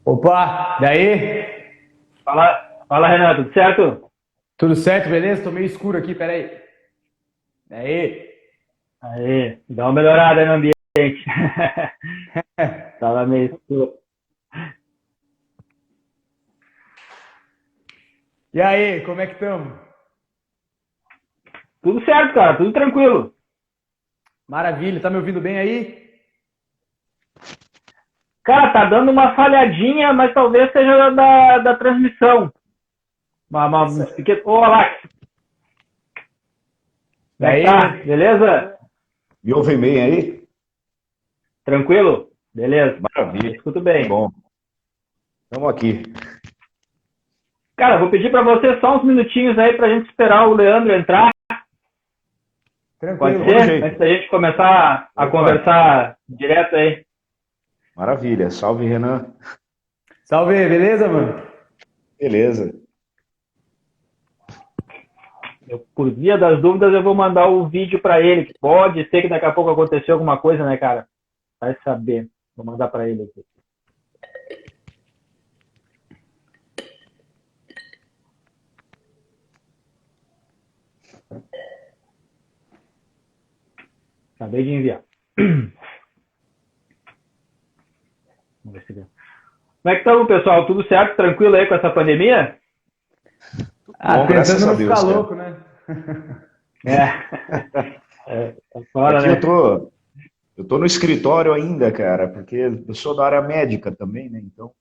Opa, daí? Fala, Renan, tudo certo? Tudo certo, beleza? Tô meio escuro aqui, peraí. Daí? Aí, dá uma melhorada aí no ambiente. Tava meio escuro. E aí, como é que estamos? Tudo certo, cara, tudo tranquilo. Maravilha, tá me ouvindo bem aí? Cara, tá dando uma falhadinha, mas talvez seja da transmissão. Uns pequenos... Ô, Alex, como é que tá? Daí? Beleza? Me ouvem bem aí? Tranquilo? Beleza. Eu Maravilha. escuto Que bem. bom. Estamos aqui. Cara, vou pedir pra você só uns minutinhos aí pra gente esperar o Leandro entrar. Pode Tranquilo. Vamos no ser? Antes jeito. da gente começar a Opa. conversar direto aí. Maravilha. Salve, Renan. Salve, beleza, mano? Beleza. Por via das dúvidas, eu vou mandar o vídeo para ele, que pode ser que daqui a pouco aconteceu alguma coisa, né, cara? Vai saber. Vou mandar para ele aqui. Acabei de enviar. Vamos ver se deu. Como é que estamos, pessoal? Tudo certo? Tranquilo aí com essa pandemia? Ah, Bom, graças tentando a não ficar Deus, cara. louco, né? Tá fora, Aqui eu né? tô, eu tô no escritório ainda, cara, porque eu sou da área médica também, né? Então,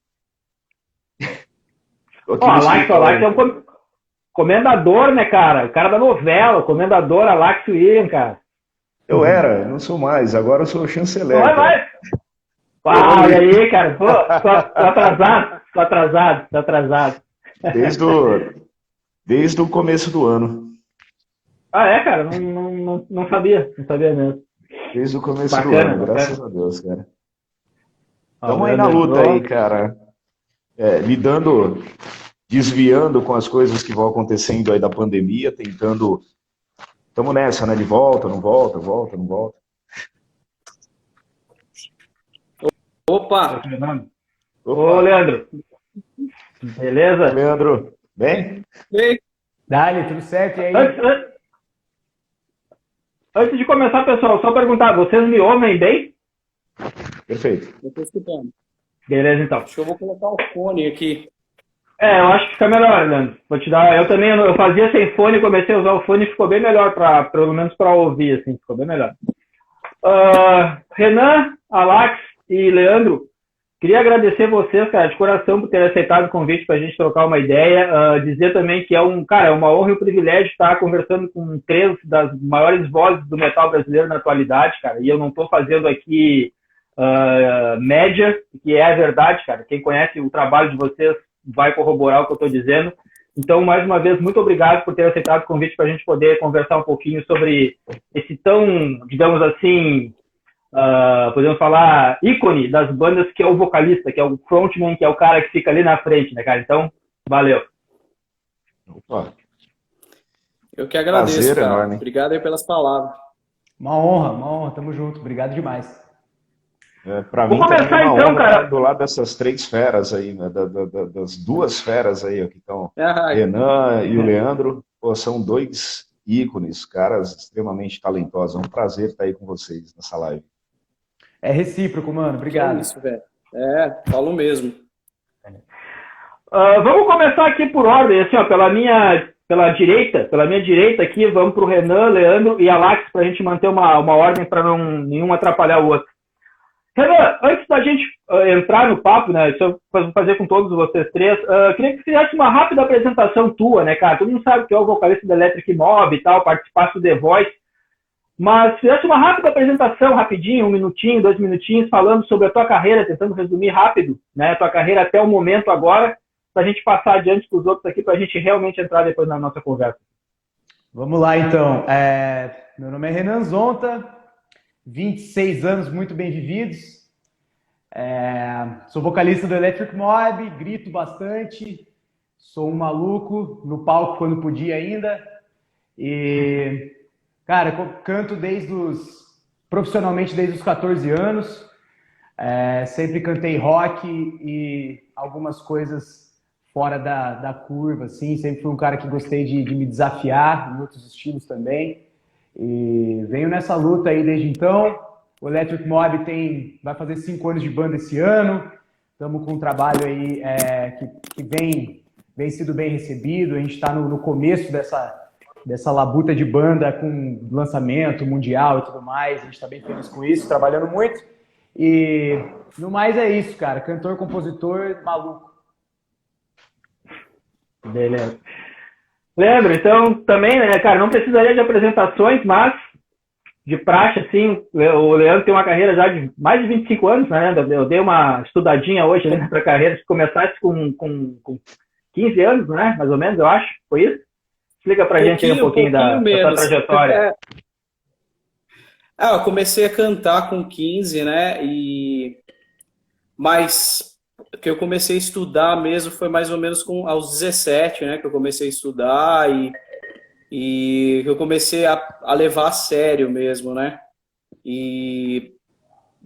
tô Ó, aqui no A Lax é escritório. um comendador, né, cara? O cara da novela, o comendador Alax William, cara. Eu não sou mais, agora eu sou o Não chanceler, é cara. mais? Ah, olha Evoluí. aí, cara. Pô, tô atrasado, tô atrasado, tô atrasado. Desde o, desde o começo do ano. Ah, é, cara? Não sabia. Não sabia mesmo. Desde o começo do Bacana, ano, graças bacana. a Deus, cara. Ó, o Estamos aí na Leandro luta aí, entrou. cara. Lidando, desviando com as coisas que vão acontecendo aí da pandemia, tentando. Estamos nessa, né? De volta, não volta, volta, não volta. Oi, Opa! Fernando. Ô, Opa! Leandro. Ô, Beleza? Leandro, bem? Ei, Dali, tudo certo, e Antes, aí? an- antes de começar, pessoal, só perguntar, vocês me ouvem bem? Perfeito. eu tô escutando. Beleza, então. Acho que eu vou colocar o fone aqui. Eu acho que fica melhor, Leandro. Vou te dar. Eu também, eu fazia sem fone, comecei a usar o fone e ficou bem melhor, pelo menos para ouvir, assim, ficou bem melhor. Renan, Alax e Leandro, queria agradecer vocês, cara, de coração, por terem aceitado o convite para a gente trocar uma ideia. Dizer também que é uma honra e um privilégio estar conversando com três das maiores vozes do metal brasileiro na atualidade, cara. E eu não estou fazendo aqui média, que é a verdade, cara. Quem conhece o trabalho de vocês vai corroborar o que eu estou dizendo. Então, mais uma vez, muito obrigado por ter aceitado o convite para a gente poder conversar um pouquinho sobre esse tão, digamos assim, podemos falar, ícone das bandas, que é o vocalista, que é o frontman, que é o cara que fica ali na frente, né, cara? Então, valeu. Opa, Eu que agradeço, prazer cara. enorme. Obrigado aí pelas palavras. Uma honra, tamo junto. Obrigado demais. Para Vou mim também é começar uma então, honra estar cara. do lado dessas três feras aí, né? Das duas feras aí, ó, que estão Ah, Renan e o Leandro. Pô, são dois ícones, caras extremamente talentosos. É um prazer estar aí com vocês nessa live. É recíproco, mano. que é Obrigado. isso, velho. Falo mesmo. Vamos começar aqui por ordem, assim, ó, pela minha direita aqui, vamos para o Renan, Leandro e Alax, para a gente manter uma ordem para nenhum atrapalhar o outro. Renan, antes da gente entrar no papo, né, isso eu vou fazer com todos vocês três, queria que você fizesse uma rápida apresentação tua, né, cara? Todo mundo sabe que é o vocalista da Electric Mob e tal, participasse do The Voice, mas fizesse uma rápida apresentação, rapidinho, 1 minutinho, 2 minutinhos, falando sobre a tua carreira, tentando resumir rápido, né, a tua carreira até o momento agora, para a gente passar adiante para os outros aqui, para a gente realmente entrar depois na nossa conversa. Vamos lá, então. Meu nome é Renan Zonta, 26 anos muito bem vividos. Sou vocalista do Electric Mob, grito bastante, sou um maluco no palco quando podia ainda. E, cara, canto profissionalmente desde os 14 anos. Sempre cantei rock e algumas coisas fora da curva, assim. Sempre fui um cara que gostei de me desafiar em outros estilos também. E venho nessa luta aí desde então. O Electric Mob vai fazer 5 anos de banda esse ano. Estamos com um trabalho aí que vem sido bem recebido. A gente está no começo dessa labuta de banda com lançamento mundial e tudo mais. A gente está bem feliz com isso, trabalhando muito. E no mais é isso, cara. Cantor, compositor, maluco. Beleza. Leandro, então também, né, cara, não precisaria de apresentações, mas de praxe, assim, o Leandro tem uma carreira já de mais de 25 anos, né? Eu dei uma estudadinha hoje ali pra carreira, se começasse com 15 anos, né? Mais ou menos, eu acho. Foi isso? Explica pra gente aí um pouquinho da sua trajetória. Eu comecei a cantar com 15, né? Mas que eu comecei a estudar mesmo foi mais ou menos aos 17, né? Que eu comecei a estudar e eu comecei a levar a sério mesmo, né? E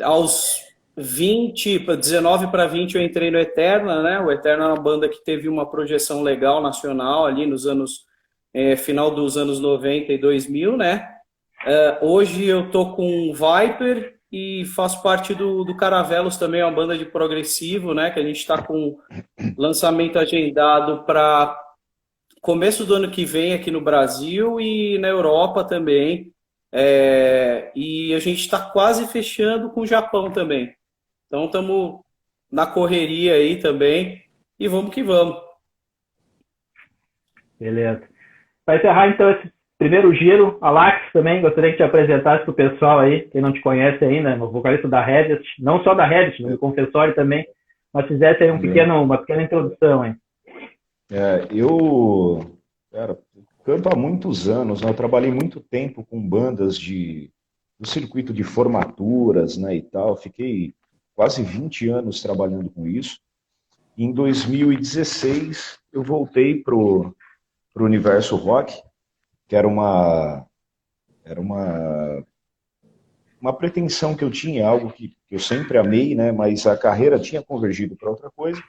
aos 19 para 20 eu entrei no Eterna, né? O Eterna é uma banda que teve uma projeção legal nacional ali nos anos final dos anos 90 e 2000, né? Hoje eu tô com o Viper e faço parte do Caravelos também, é uma banda de progressivo, né? Que a gente está com lançamento agendado para começo do ano que vem aqui no Brasil e na Europa também. E a gente está quase fechando com o Japão também. Então estamos na correria aí também e vamos que vamos. Beleza. Para encerrar então esse primeiro giro, Alax também, gostaria que te apresentasse para o pessoal aí, quem não te conhece ainda, o vocalista da Reddit, não só da Reddit, no Confessório também, mas fizesse aí uma pequena introdução aí. Eu canto há muitos anos, né? Eu trabalhei muito tempo com bandas do circuito de formaturas, né, e tal. Fiquei quase 20 anos trabalhando com isso. Em 2016, eu voltei pro universo rock, que era uma pretensão que eu tinha, algo que eu sempre amei, né, mas a carreira tinha convergido para outra coisa.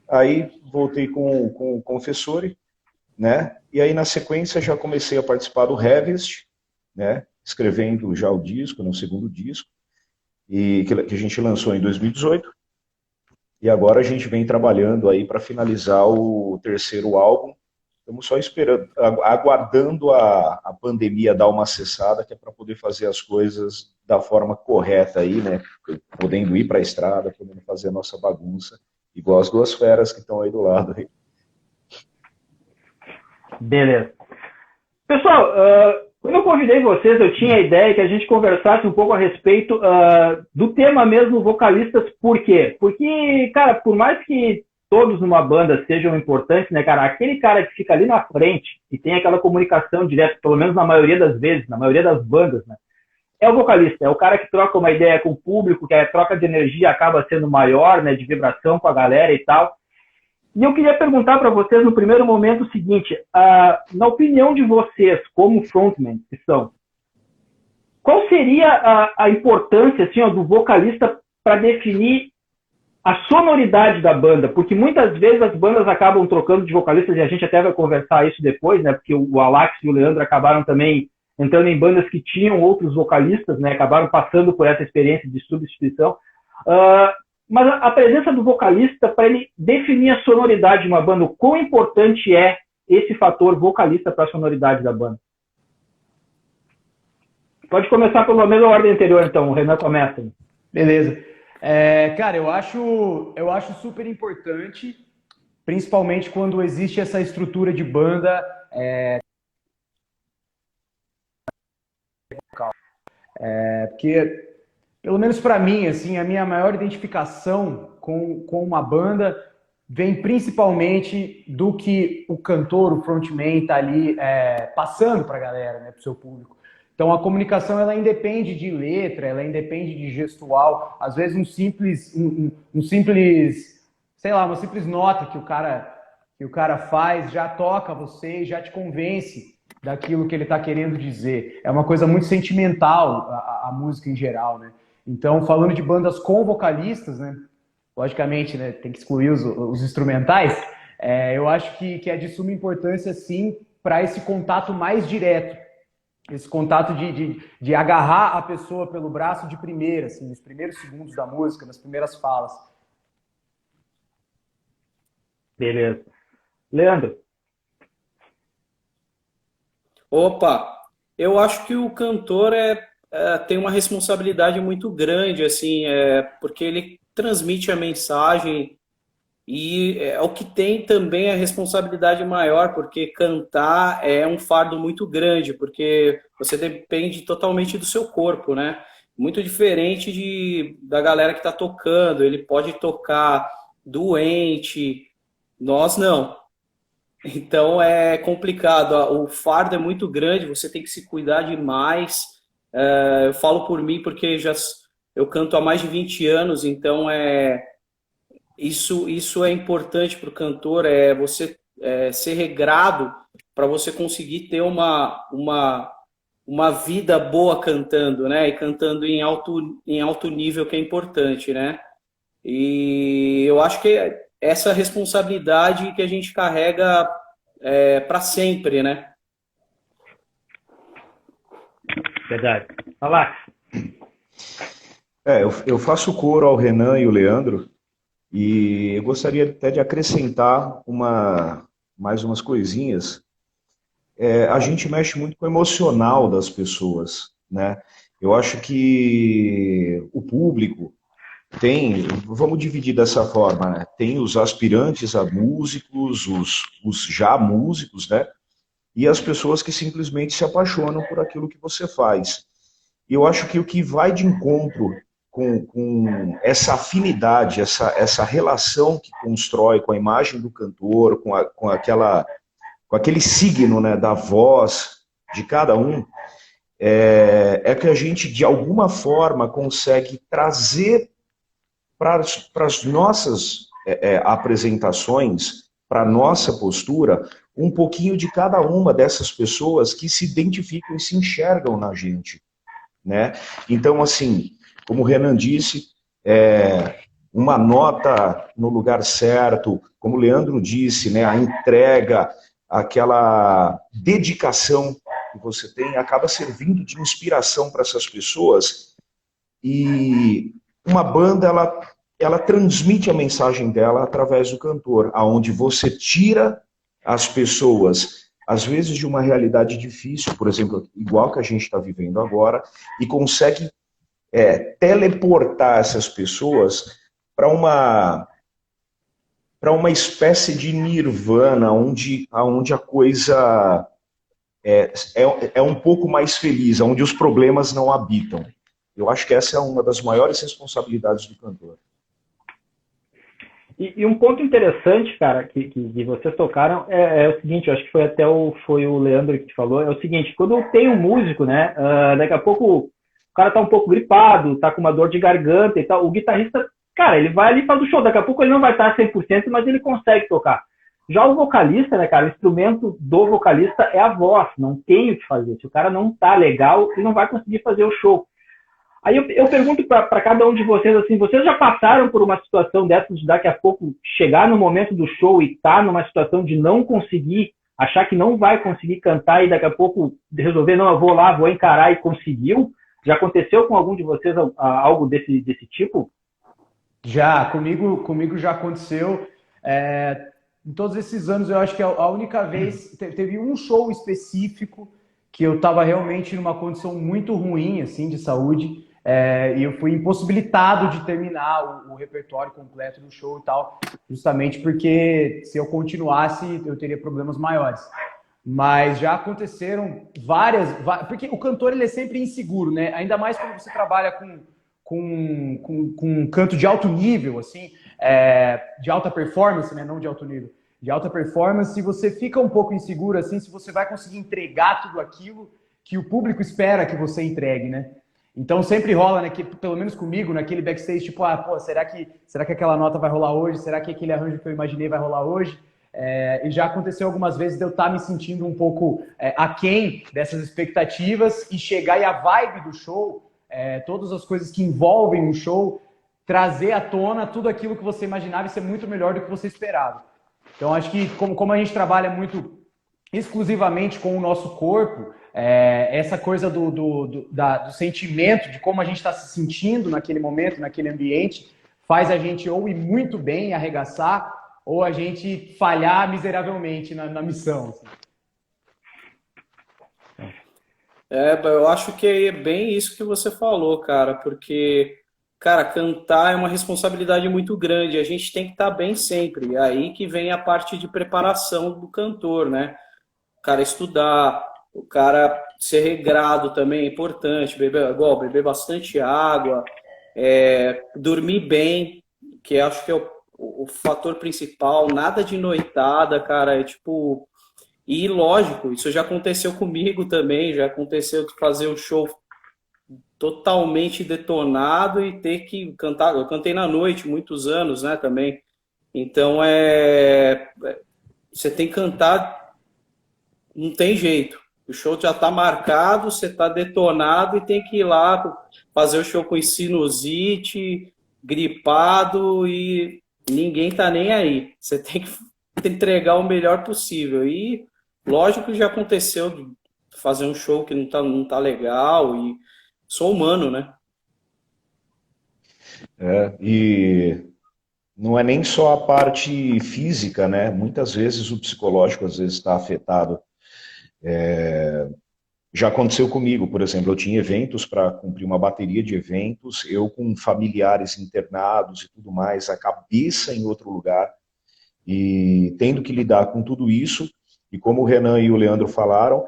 Aí voltei com o Confessore, né? E aí na sequência já comecei a participar do Harvest, né? Escrevendo já o disco, no segundo disco, e que a gente lançou em 2018. E agora a gente vem trabalhando aí para finalizar o terceiro álbum. Estamos só esperando, aguardando a pandemia dar uma cessada, que é para poder fazer as coisas da forma correta aí, né? Podendo ir para a estrada, podendo fazer a nossa bagunça. Igual as duas feras que estão aí do lado. Beleza. Pessoal, quando eu convidei vocês, eu tinha a ideia que a gente conversasse um pouco a respeito do tema mesmo, vocalistas. Por quê? Porque, cara, por mais que todos numa banda sejam importantes, né, cara, aquele cara que fica ali na frente e tem aquela comunicação direta, pelo menos na maioria das vezes, na maioria das bandas, né, é o vocalista, é o cara que troca uma ideia com o público, que a troca de energia acaba sendo maior, né, de vibração com a galera e tal. E eu queria perguntar para vocês no primeiro momento o seguinte, na opinião de vocês, como frontmen que são, qual seria a importância assim, do vocalista para definir a sonoridade da banda? Porque muitas vezes as bandas acabam trocando de vocalistas, e a gente até vai conversar isso depois, né, porque o Alax e o Leandro acabaram também entrando em bandas que tinham outros vocalistas, né, acabaram passando por essa experiência de substituição. Mas a presença do vocalista, para ele definir a sonoridade de uma banda, o quão importante é esse fator vocalista para a sonoridade da banda? Pode começar pela mesma ordem anterior, então. O Renan começa. Beleza. Cara, eu acho super importante, principalmente quando existe essa estrutura de banda vocal. Porque, pelo menos para mim, assim, a minha maior identificação com uma banda vem principalmente do que o cantor, o frontman, está ali passando para a galera, né, para o seu público. Então, a comunicação, ela independe de letra, ela independe de gestual. Às vezes, uma simples nota que o cara faz já toca você e já te convence daquilo que ele está querendo dizer. É uma coisa muito sentimental, a música em geral, né? Então, falando de bandas com vocalistas, né? Logicamente, né, tem que excluir os instrumentais. Eu acho que é de suma importância, sim, para esse contato mais direto. Esse contato de agarrar a pessoa pelo braço de primeira, assim, nos primeiros segundos da música, nas primeiras falas. Beleza. Leandro? Opa, eu acho que o cantor tem uma responsabilidade muito grande, assim, porque ele transmite a mensagem e é o que tem também a responsabilidade maior, porque cantar é um fardo muito grande, porque você depende totalmente do seu corpo, né? Muito diferente da galera que está tocando, ele pode tocar doente, nós não. Então é complicado, o fardo é muito grande, você tem que se cuidar demais. Eu falo por mim porque eu canto há mais de 20 anos, então isso é importante para o cantor, você ser regrado para você conseguir ter uma vida boa cantando, né? E cantando em alto nível, que é importante, né? E eu acho que essa responsabilidade que a gente carrega para sempre, né? Verdade. Fala. Eu faço coro ao Renan e o Leandro, e eu gostaria até de acrescentar mais umas coisinhas. A gente mexe muito com o emocional das pessoas, né? Eu acho que o público vamos dividir dessa forma, né? Tem os aspirantes a músicos, os já músicos, né? E as pessoas que simplesmente se apaixonam por aquilo que você faz. E eu acho que o que vai de encontro com essa afinidade, essa relação que constrói com a imagem do cantor, com aquele signo, né, da voz de cada um, que a gente, de alguma forma, consegue trazer para as nossas apresentações, para a nossa postura, um pouquinho de cada uma dessas pessoas que se identificam e se enxergam na gente, né? Então, assim, como o Renan disse, uma nota no lugar certo, como o Leandro disse, né, a entrega, aquela dedicação que você tem, acaba servindo de inspiração para essas pessoas. E uma banda, ela transmite a mensagem dela através do cantor, aonde você tira as pessoas, às vezes, de uma realidade difícil, por exemplo, igual que a gente está vivendo agora, e consegue teleportar essas pessoas para uma espécie de nirvana, onde a coisa é um pouco mais feliz, onde os problemas não habitam. Eu acho que essa é uma das maiores responsabilidades do cantor. E um ponto interessante, cara, que vocês tocaram é o seguinte, eu acho que foi o Leandro que falou, é o seguinte, quando tem um músico, né, daqui a pouco o cara tá um pouco gripado, tá com uma dor de garganta e tal, o guitarrista, cara, ele vai ali e faz o show, daqui a pouco ele não vai estar 100%, mas ele consegue tocar. Já o vocalista, né, cara, o instrumento do vocalista é a voz, não tem o que fazer. Se o cara não tá legal, ele não vai conseguir fazer o show. Aí eu pergunto para cada um de vocês, assim, vocês já passaram por uma situação dessa de daqui a pouco chegar no momento do show e estar numa situação de não conseguir, achar que não vai conseguir cantar e daqui a pouco resolver, não, eu vou lá, vou encarar e conseguiu? Já aconteceu com algum de vocês algo desse tipo? Já, comigo já aconteceu. Em todos esses anos, eu acho que a única vez, teve um show específico que eu estava realmente numa condição muito ruim, assim, de saúde, e eu fui impossibilitado de terminar o repertório completo do show e tal, justamente porque se eu continuasse, eu teria problemas maiores. Mas já aconteceram várias, porque o cantor, ele é sempre inseguro, né? Ainda mais quando você trabalha com um canto de alto nível, assim, de alta performance, né? Não de alto nível, de alta performance, você fica um pouco inseguro, assim, se você vai conseguir entregar tudo aquilo que o público espera que você entregue, né? Então sempre rola, né, que, pelo menos comigo, naquele backstage, tipo, será que aquela nota vai rolar hoje? Será que aquele arranjo que eu imaginei vai rolar hoje? E já aconteceu algumas vezes de eu estar me sentindo um pouco aquém dessas expectativas e chegar e a vibe do show todas as coisas que envolvem o show, trazer à tona tudo aquilo que você imaginava e ser muito melhor do que você esperava. Então, acho que como a gente trabalha muito exclusivamente com o nosso corpo, essa coisa do sentimento, de como a gente está se sentindo naquele momento, naquele ambiente, faz a gente ou ir muito bem, arregaçar, ou a gente falhar miseravelmente na missão. Assim. Eu acho que é bem isso que você falou, cara, porque, cara, cantar é uma responsabilidade muito grande, a gente tem que estar bem sempre, é aí que vem a parte de preparação do cantor, né? O cara estudar, o cara ser regrado também é importante, beber bastante água, dormir bem, que acho que é o fator principal, nada de noitada, cara, e lógico, isso já aconteceu comigo também, já aconteceu de fazer o show totalmente detonado e ter que cantar, eu cantei na noite muitos anos, né, também, então você tem que cantar, não tem jeito, o show já está marcado, você está detonado e tem que ir lá fazer o show com sinusite, gripado e ninguém tá nem aí. Você tem que entregar o melhor possível. E lógico que já aconteceu de fazer um show que não tá legal e sou humano, né? E não é nem só a parte física, né? Muitas vezes o psicológico às vezes está afetado. Já aconteceu comigo, por exemplo, eu tinha eventos para cumprir uma bateria de eventos, eu com familiares internados e tudo mais, a cabeça em outro lugar, e tendo que lidar com tudo isso, e como o Renan e o Leandro falaram,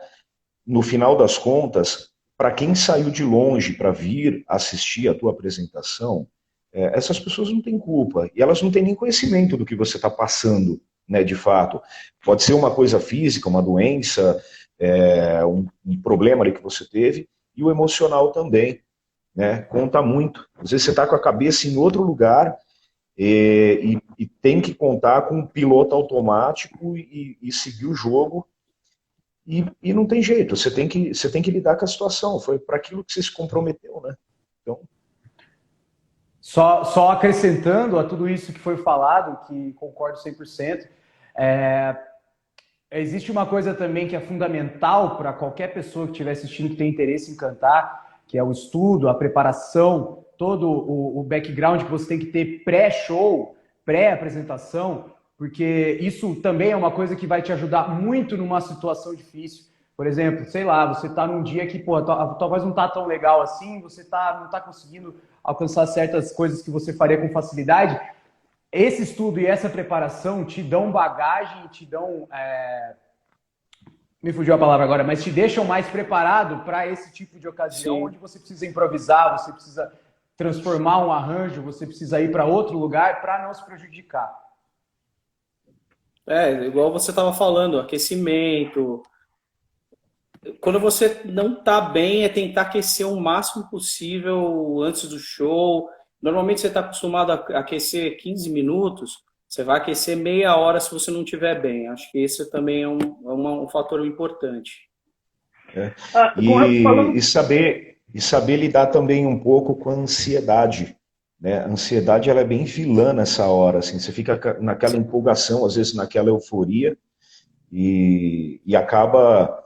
no final das contas, para quem saiu de longe para vir assistir a tua apresentação, essas pessoas não têm culpa, e elas não têm nem conhecimento do que você está passando, né, de fato. Pode ser uma coisa física, uma doença, um problema ali que você teve, e o emocional também, né? Conta muito. Às vezes você está com a cabeça em outro lugar e tem que contar com um piloto automático e seguir o jogo, e não tem jeito, você tem que lidar com a situação, foi para aquilo que você se comprometeu, né? Então... Só acrescentando a tudo isso que foi falado, que concordo 100%, existe uma coisa também que é fundamental para qualquer pessoa que estiver assistindo que tem interesse em cantar, que é o estudo, a preparação, todo o background que você tem que ter pré-show, pré-apresentação, porque isso também é uma coisa que vai te ajudar muito numa situação difícil. Por exemplo, sei lá, você está num dia que a tua voz não está tão legal assim, você não está conseguindo alcançar certas coisas que você faria com facilidade. Esse estudo e essa preparação te dão bagagem, te dão... Me fugiu a palavra agora, mas te deixam mais preparado para esse tipo de ocasião. Sim. Onde você precisa improvisar, você precisa transformar um arranjo, você precisa ir para outro lugar para não se prejudicar. Igual você estava falando, aquecimento. Quando você não está bem, é tentar aquecer o máximo possível antes do show. Normalmente você está acostumado a aquecer 15 minutos, você vai aquecer meia hora se você não estiver bem. Acho que esse também é um fator importante. E saber lidar também um pouco com a ansiedade. Né? A ansiedade ela é bem vilã nessa hora. Assim, você fica naquela empolgação, às vezes naquela euforia, e acaba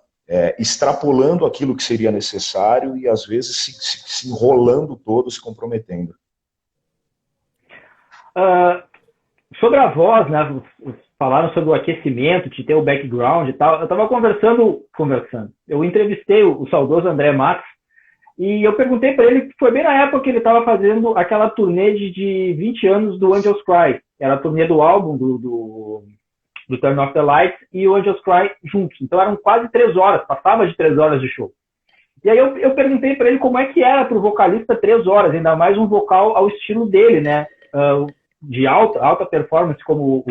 extrapolando aquilo que seria necessário e às vezes se enrolando todo, se comprometendo. Sobre a voz, né? Falaram sobre o aquecimento, de ter o background e tal. Eu estava conversando. Eu entrevistei o saudoso André Matos e eu perguntei para ele, foi bem na época que ele estava fazendo aquela turnê de 20 anos do Angels Cry. Era a turnê do álbum do Turn Off the Lights e o Angels Cry juntos. Então eram quase 3 horas, passava de 3 horas de show. E aí eu perguntei para ele como é que era para o vocalista 3 horas, ainda mais um vocal ao estilo dele, né? De alta performance, como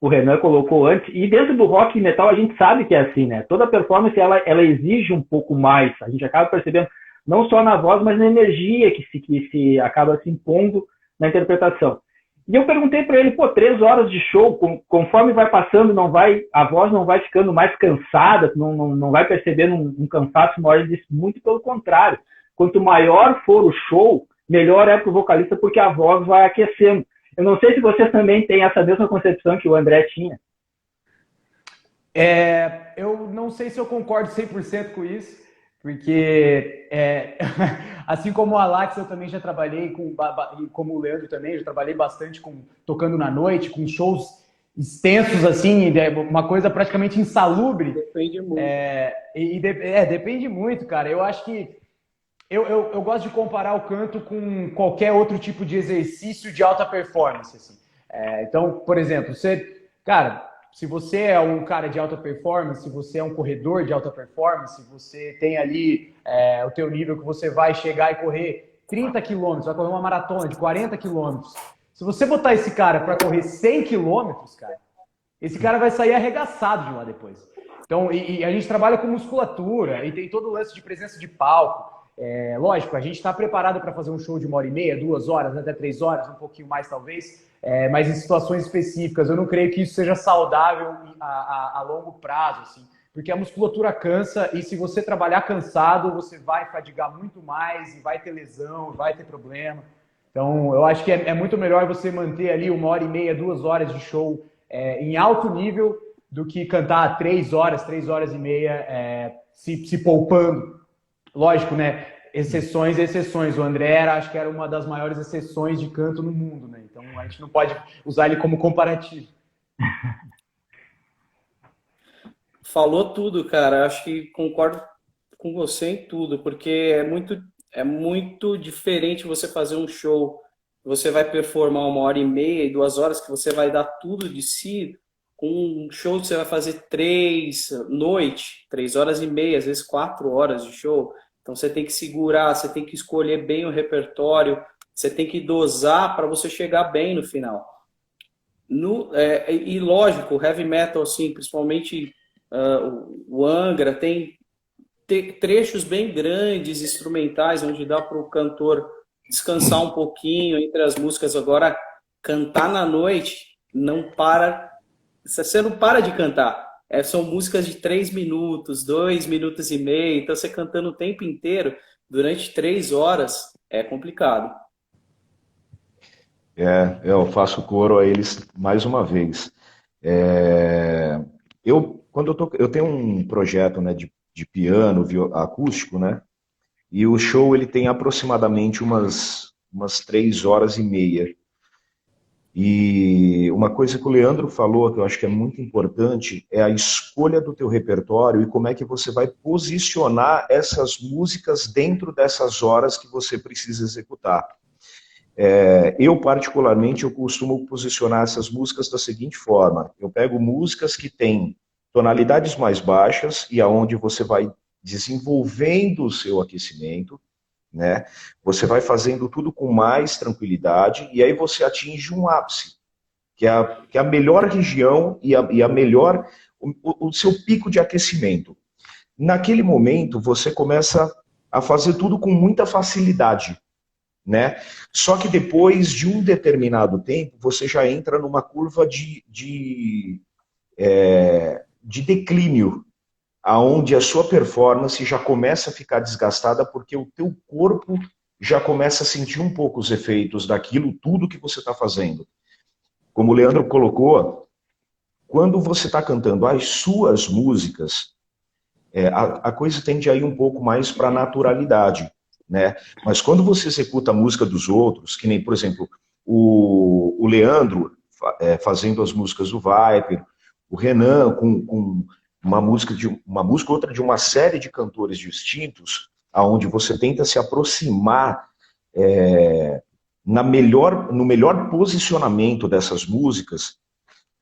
o Renan colocou antes. E dentro do rock e metal a gente sabe que é assim, né? Toda performance ela exige um pouco mais. A gente acaba percebendo, não só na voz, mas na energia que se acaba se impondo na interpretação. E eu perguntei para ele, 3 horas de show, conforme vai passando, a voz não vai ficando mais cansada, não vai percebendo um cansaço maior. Ele disse, muito pelo contrário. quanto maior for o show, melhor é para o vocalista, porque a voz vai aquecendo. Eu não sei se vocês também têm essa mesma concepção que o André tinha. Eu não sei se eu concordo 100% com isso, porque assim como o Alax, eu também já trabalhei como o Leandro também, já trabalhei bastante tocando na noite, com shows extensos, assim, uma coisa praticamente insalubre. Depende muito. Depende muito, cara. Eu acho que eu gosto de comparar o canto com qualquer outro tipo de exercício de alta performance, assim. Então, por exemplo, cara, se você é um cara de alta performance, se você é um corredor de alta performance, você tem ali o teu nível que você vai chegar e correr 30 quilômetros, vai correr uma maratona de 40 quilômetros. Se você botar esse cara para correr 100 quilômetros, cara, esse cara vai sair arregaçado de lá depois. Então, e a gente trabalha com musculatura e tem todo o lance de presença de palco. Lógico, a gente está preparado para fazer um show de 1h30, 2 horas, até 3 horas, um pouquinho mais talvez, mas em situações específicas. Eu não creio que isso seja saudável a longo prazo, assim, porque a musculatura cansa e se você trabalhar cansado, você vai fadigar muito mais e vai ter lesão, vai ter problema. Então, eu acho que é muito melhor você manter ali 1h30, 2 horas de show em alto nível do que cantar 3 horas, 3 horas e meia se poupando. Lógico, né? Exceções. O André acho que era uma das maiores exceções de canto no mundo, né? Então a gente não pode usar ele como comparativo. Falou tudo, cara. Acho que concordo com você em tudo, porque é muito diferente você fazer um show. Você vai performar 1h30 e 2 horas, que você vai dar tudo de si. Com um show que você vai fazer 3 horas e meia, às vezes 4 horas de show. Então você tem que segurar, você tem que escolher bem o repertório, você tem que dosar para você chegar bem no final. E lógico, heavy metal, assim, principalmente o Angra, tem trechos bem grandes, instrumentais, onde dá para o cantor descansar um pouquinho entre as músicas. Agora, cantar na noite, você não para de cantar. São músicas de 3 minutos, 2 minutos e meio, então você cantando o tempo inteiro, durante 3 horas, é complicado. Eu faço coro a eles mais uma vez. Eu tenho um projeto, né, de piano acústico, né, e o show ele tem aproximadamente umas 3 horas e meia. E uma coisa que o Leandro falou, que eu acho que é muito importante, é a escolha do teu repertório e como é que você vai posicionar essas músicas dentro dessas horas que você precisa executar. Eu, particularmente, eu costumo posicionar essas músicas da seguinte forma. Eu pego músicas que têm tonalidades mais baixas e aonde você vai desenvolvendo o seu aquecimento, né? Você vai fazendo tudo com mais tranquilidade e aí você atinge um ápice, que é a melhor região e a melhor, o seu pico de aquecimento. Naquele momento, você começa a fazer tudo com muita facilidade, né? Só que depois de um determinado tempo, você já entra numa curva de declínio, aonde a sua performance já começa a ficar desgastada porque o teu corpo já começa a sentir um pouco os efeitos daquilo tudo que você está fazendo. Como o Leandro colocou, quando você está cantando as suas músicas, a coisa tende a ir um pouco mais para a naturalidade, né? Mas quando você executa a música dos outros, que nem, por exemplo, o Leandro fazendo as músicas do Viper, o Renan com uma música, outra de uma série de cantores distintos, aonde você tenta se aproximar no melhor posicionamento dessas músicas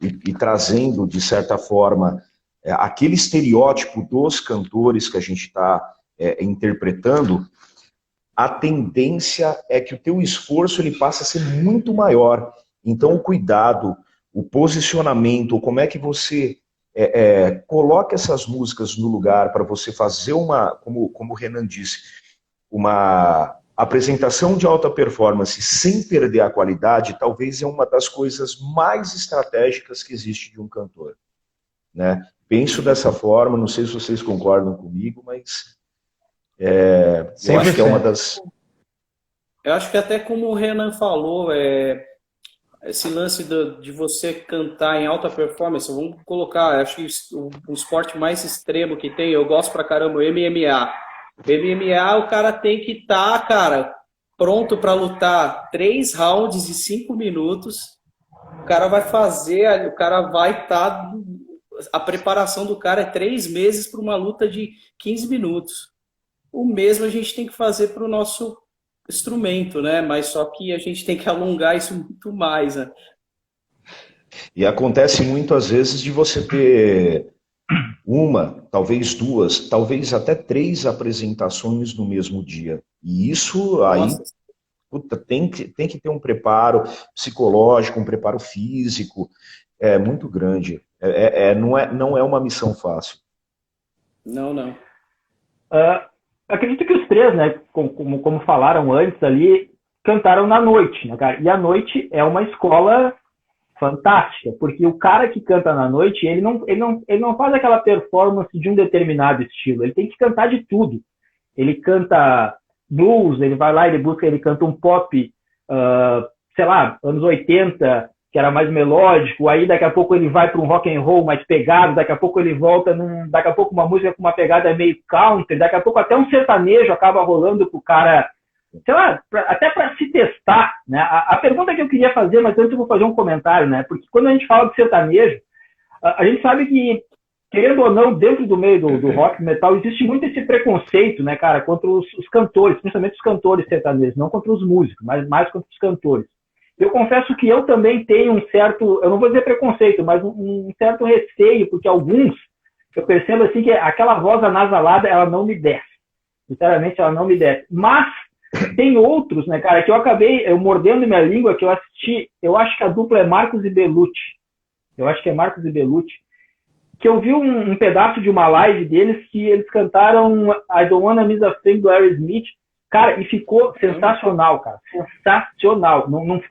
e trazendo, de certa forma, aquele estereótipo dos cantores que a gente está interpretando, a tendência é que o teu esforço ele passa a ser muito maior. Então, o cuidado, o posicionamento, como é que você coloca essas músicas no lugar para você fazer como o Renan disse, uma apresentação de alta performance sem perder a qualidade, talvez é uma das coisas mais estratégicas que existe de um cantor, né? Penso dessa forma, não sei se vocês concordam comigo, mas Eu acho que é uma das... Eu acho que até como o Renan falou, esse lance de você cantar em alta performance, vamos colocar, acho que o esporte mais extremo que tem, eu gosto pra caramba, o MMA. O MMA, o cara tem que estar, cara, pronto para lutar 3 rounds de 5 minutos. O cara vai fazer, o cara vai estar... A preparação do cara é 3 meses para uma luta de 15 minutos. O mesmo a gente tem que fazer para o nosso instrumento, né? Mas só que a gente tem que alongar isso muito mais, né? E acontece muito às vezes de você ter uma, talvez 2, talvez até 3 apresentações no mesmo dia. E isso aí, puta, tem que ter um preparo psicológico, um preparo físico, muito grande. Não é uma missão fácil. Não. Acredito que os três, né, como falaram antes ali, cantaram na noite, né, cara? E a noite é uma escola fantástica, porque o cara que canta na noite, ele não faz aquela performance de um determinado estilo, ele tem que cantar de tudo. Ele canta blues, ele vai lá, ele canta um pop, sei lá, anos 80, que era mais melódico, aí daqui a pouco ele vai para um rock and roll mais pegado, daqui a pouco ele volta daqui a pouco uma música com uma pegada meio country, daqui a pouco até um sertanejo acaba rolando pro cara, sei lá, até para se testar, né? A pergunta que eu queria fazer, mas antes eu vou fazer um comentário, né? Porque quando a gente fala de sertanejo, a gente sabe que, querendo ou não, dentro do meio do rock metal, existe muito esse preconceito, né, cara, contra os cantores, principalmente os cantores sertanejos, não contra os músicos, mas mais contra os cantores. Eu confesso que eu também tenho um certo, eu não vou dizer preconceito, mas um certo receio, porque alguns, eu percebo assim que aquela voz anasalada, ela não me desce. Sinceramente, ela não me desce. Mas tem outros, né, cara, que eu mordendo minha língua, que eu assisti, eu acho que a dupla é Marcos e Bellucci. Eu acho que é Marcos e Bellucci. Que eu vi um pedaço de uma live deles que eles cantaram I Don't Wanna Miss a Thing do Aerosmith. Cara, e ficou sensacional, cara. Sensacional. Não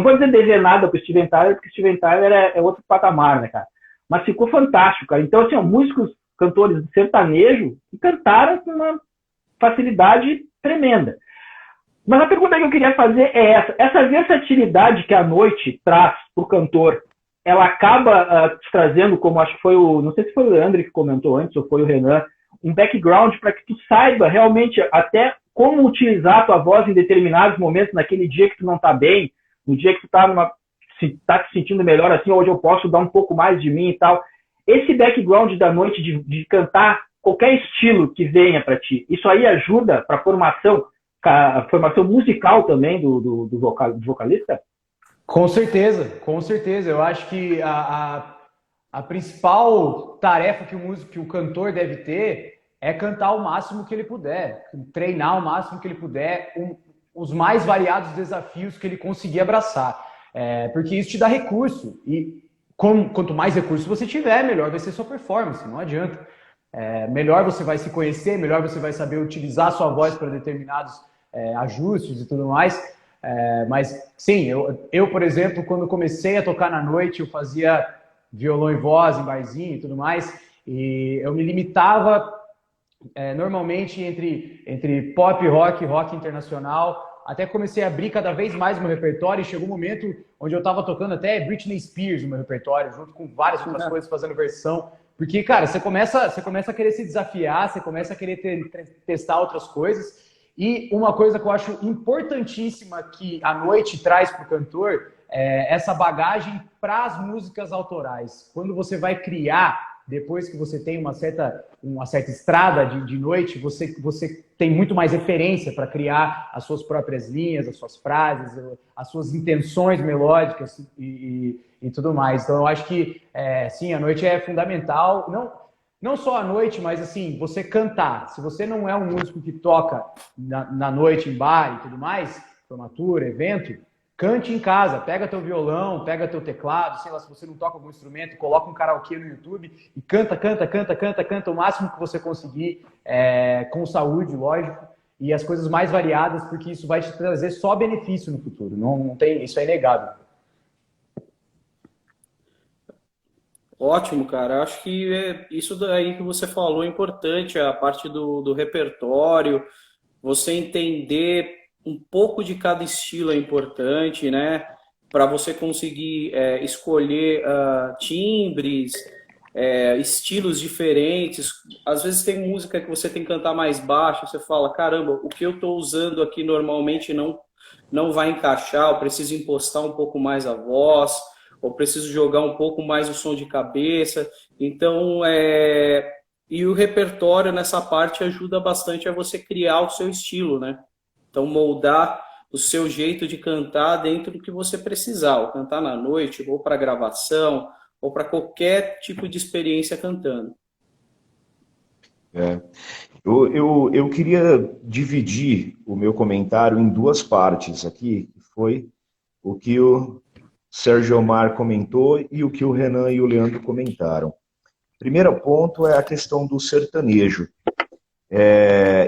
vou dizer dever nada pro Steven Tyler, porque Steven Tyler é outro patamar, né, cara? Mas ficou fantástico, cara. Então, assim, músicos, cantores de sertanejo, que cantaram com uma facilidade tremenda. Mas a pergunta que eu queria fazer é essa. Essa versatilidade que a noite traz pro cantor, ela acaba te trazendo, como acho que foi não sei se foi o Leandro que comentou antes, ou foi o Renan, um background para que tu saiba realmente até como utilizar a tua voz em determinados momentos, naquele dia que tu não tá bem, no dia que tu tá te sentindo melhor assim, hoje eu posso dar um pouco mais de mim e tal. Esse background da noite de cantar qualquer estilo que venha para ti, isso aí ajuda para a formação musical também do vocalista? Com certeza, com certeza. Eu acho que a principal tarefa que o cantor deve ter é cantar o máximo que ele puder, treinar o máximo que ele puder, os mais variados desafios que ele conseguir abraçar. Porque isso te dá recurso. E quanto mais recurso você tiver, melhor vai ser sua performance, não adianta. Melhor você vai se conhecer, melhor você vai saber utilizar a sua voz para determinados ajustes e tudo mais. Mas, sim, eu, por exemplo, quando comecei a tocar na noite, eu fazia violão e voz em barzinho e tudo mais, e eu me limitava normalmente entre pop, rock internacional, até comecei a abrir cada vez mais meu repertório, e chegou um momento onde eu estava tocando até Britney Spears no meu repertório, junto com várias outras coisas, fazendo versão, porque, cara, você começa a querer se desafiar, você começa a querer testar outras coisas. E uma coisa que eu acho importantíssima que a noite traz para o cantor é essa bagagem para as músicas autorais. Quando você vai criar, depois que você tem uma certa estrada de noite, você tem muito mais referência para criar as suas próprias linhas, as suas frases, as suas intenções melódicas e tudo mais. Então, eu acho que, sim, a noite é fundamental. Não só à noite, mas assim, você cantar. Se você não é um músico que toca na noite, em bar e tudo mais, formatura, evento, cante em casa. Pega teu violão, pega teu teclado, sei lá, se você não toca algum instrumento, coloca um karaokê no YouTube e canta o máximo que você conseguir, com saúde, lógico, e as coisas mais variadas, porque isso vai te trazer só benefício no futuro. Não tem, isso é inegável. Ótimo, cara. Acho que isso daí que você falou é importante, a parte do repertório, você entender um pouco de cada estilo é importante, né? Para você conseguir escolher timbres, estilos diferentes. Às vezes tem música que você tem que cantar mais baixo, você fala, caramba, o que eu estou usando aqui normalmente não vai encaixar, eu preciso impostar um pouco mais a voz, ou preciso jogar um pouco mais o som de cabeça. Então, e o repertório nessa parte ajuda bastante a você criar o seu estilo, né? Então, moldar o seu jeito de cantar dentro do que você precisar, ou cantar na noite, ou para gravação, ou para qualquer tipo de experiência cantando. É. Eu queria dividir o meu comentário em duas partes aqui, que foi o que o Sérgio Omar comentou e o que o Renan e o Leandro comentaram. Primeiro ponto é a questão do sertanejo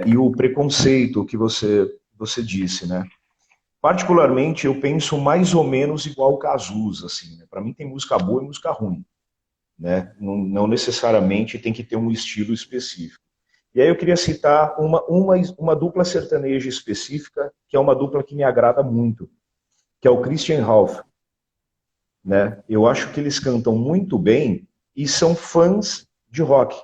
e o preconceito que você disse, né? Particularmente, eu penso mais ou menos igual o Cazuza, assim, né? Para mim tem música boa e música ruim, né? Não necessariamente tem que ter um estilo específico. E aí eu queria citar uma dupla sertaneja específica, que é uma dupla que me agrada muito, que é o Christian Ralph, né? Eu acho que eles cantam muito bem e são fãs de rock.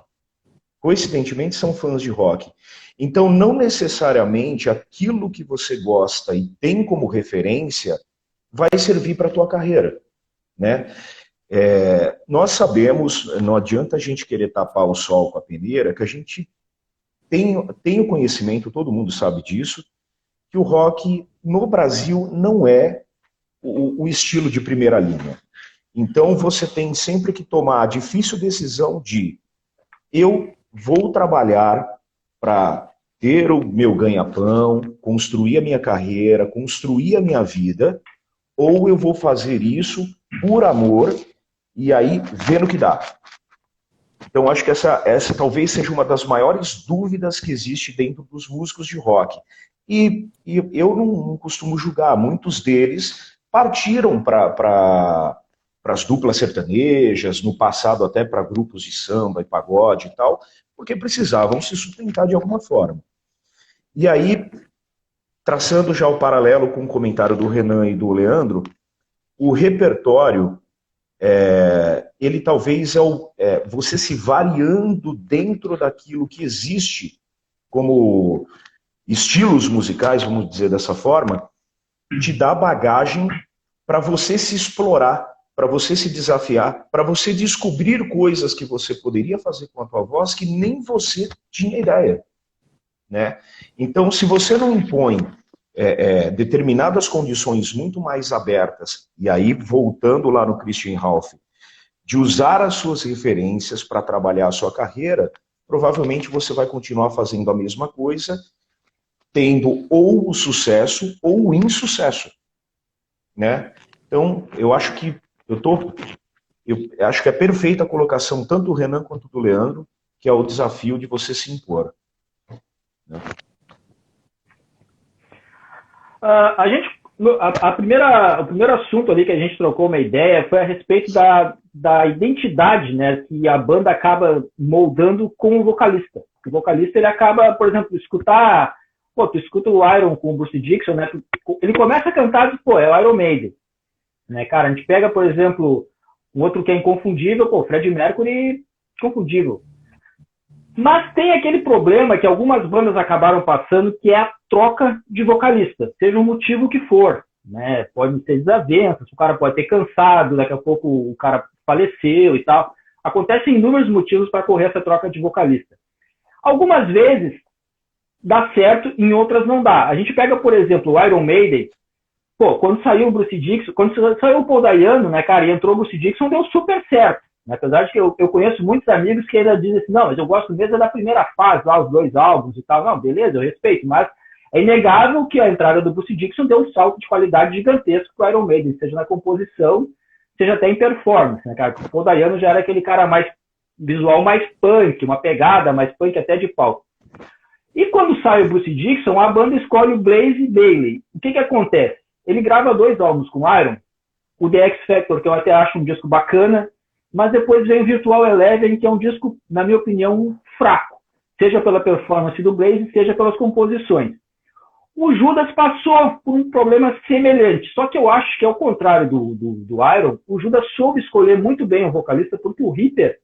Coincidentemente, são fãs de rock. Então, não necessariamente aquilo que você gosta e tem como referência vai servir para a tua carreira, né? Nós sabemos, não adianta a gente querer tapar o sol com a peneira, que a gente tem o conhecimento, todo mundo sabe disso, que o rock no Brasil não é o estilo de primeira linha. Então, você tem sempre que tomar a difícil decisão de eu vou trabalhar para ter o meu ganha-pão, construir a minha carreira, construir a minha vida, ou eu vou fazer isso por amor e aí ver no que dá. Então, acho que essa talvez seja uma das maiores dúvidas que existe dentro dos músicos de rock. E eu não costumo julgar, muitos deles partiram para as duplas sertanejas, no passado até para grupos de samba e pagode e tal, porque precisavam se sustentar de alguma forma. E aí, traçando já o paralelo com o comentário do Renan e do Leandro, o repertório, ele talvez você se variando dentro daquilo que existe como estilos musicais, vamos dizer dessa forma, te dá bagagem para você se explorar, para você se desafiar, para você descobrir coisas que você poderia fazer com a tua voz que nem você tinha ideia, né? Então, se você não impõe determinadas condições muito mais abertas, e aí voltando lá no Christian Ralph, de usar as suas referências para trabalhar a sua carreira, provavelmente você vai continuar fazendo a mesma coisa, tendo ou o sucesso ou o insucesso, né? Então, eu acho que eu acho que é perfeita a colocação tanto do Renan quanto do Leandro, que é o desafio de você se impor. Né? O primeiro assunto ali que a gente trocou uma ideia foi a respeito da identidade, né, que a banda acaba moldando com o vocalista. O vocalista, ele acaba, por exemplo, tu escuta o Iron com o Bruce Dickinson, né, ele começa a cantar, é o Iron Maiden. Né, cara, a gente pega, por exemplo, um outro que é inconfundível, Freddie Mercury, inconfundível. Mas tem aquele problema que algumas bandas acabaram passando, que é a troca de vocalista, seja o motivo que for. Né? Pode ser desavenças, o cara pode ter cansado, daqui a pouco o cara faleceu e tal. Acontecem inúmeros motivos para correr essa troca de vocalista. Algumas vezes dá certo, em outras não dá. A gente pega, por exemplo, o Iron Maiden. Quando saiu o Bruce Dickinson, quando saiu o Paul Dayano, né, cara, e entrou o Bruce Dickinson, deu super certo. Apesar de que eu conheço muitos amigos que ainda dizem assim, não, mas eu gosto mesmo da primeira fase, lá, os 2 álbuns e tal. Não, beleza, eu respeito, mas é inegável que a entrada do Bruce Dickinson deu um salto de qualidade gigantesco para o Iron Maiden, seja na composição, seja até em performance, né, cara? O Paul Dayano já era aquele cara mais visual, mais punk, uma pegada mais punk até de palco. E quando sai o Bruce Dickinson, a banda escolhe o Blaze Bayley. O que acontece? Ele grava 2 álbuns com o Iron, o The X Factor, que eu até acho um disco bacana, mas depois vem o Virtual Eleven, que é um disco, na minha opinião, fraco, seja pela performance do Blaze, seja pelas composições. O Judas passou por um problema semelhante, só que eu acho que, ao contrário do Iron, o Judas soube escolher muito bem o vocalista, porque o Reaper,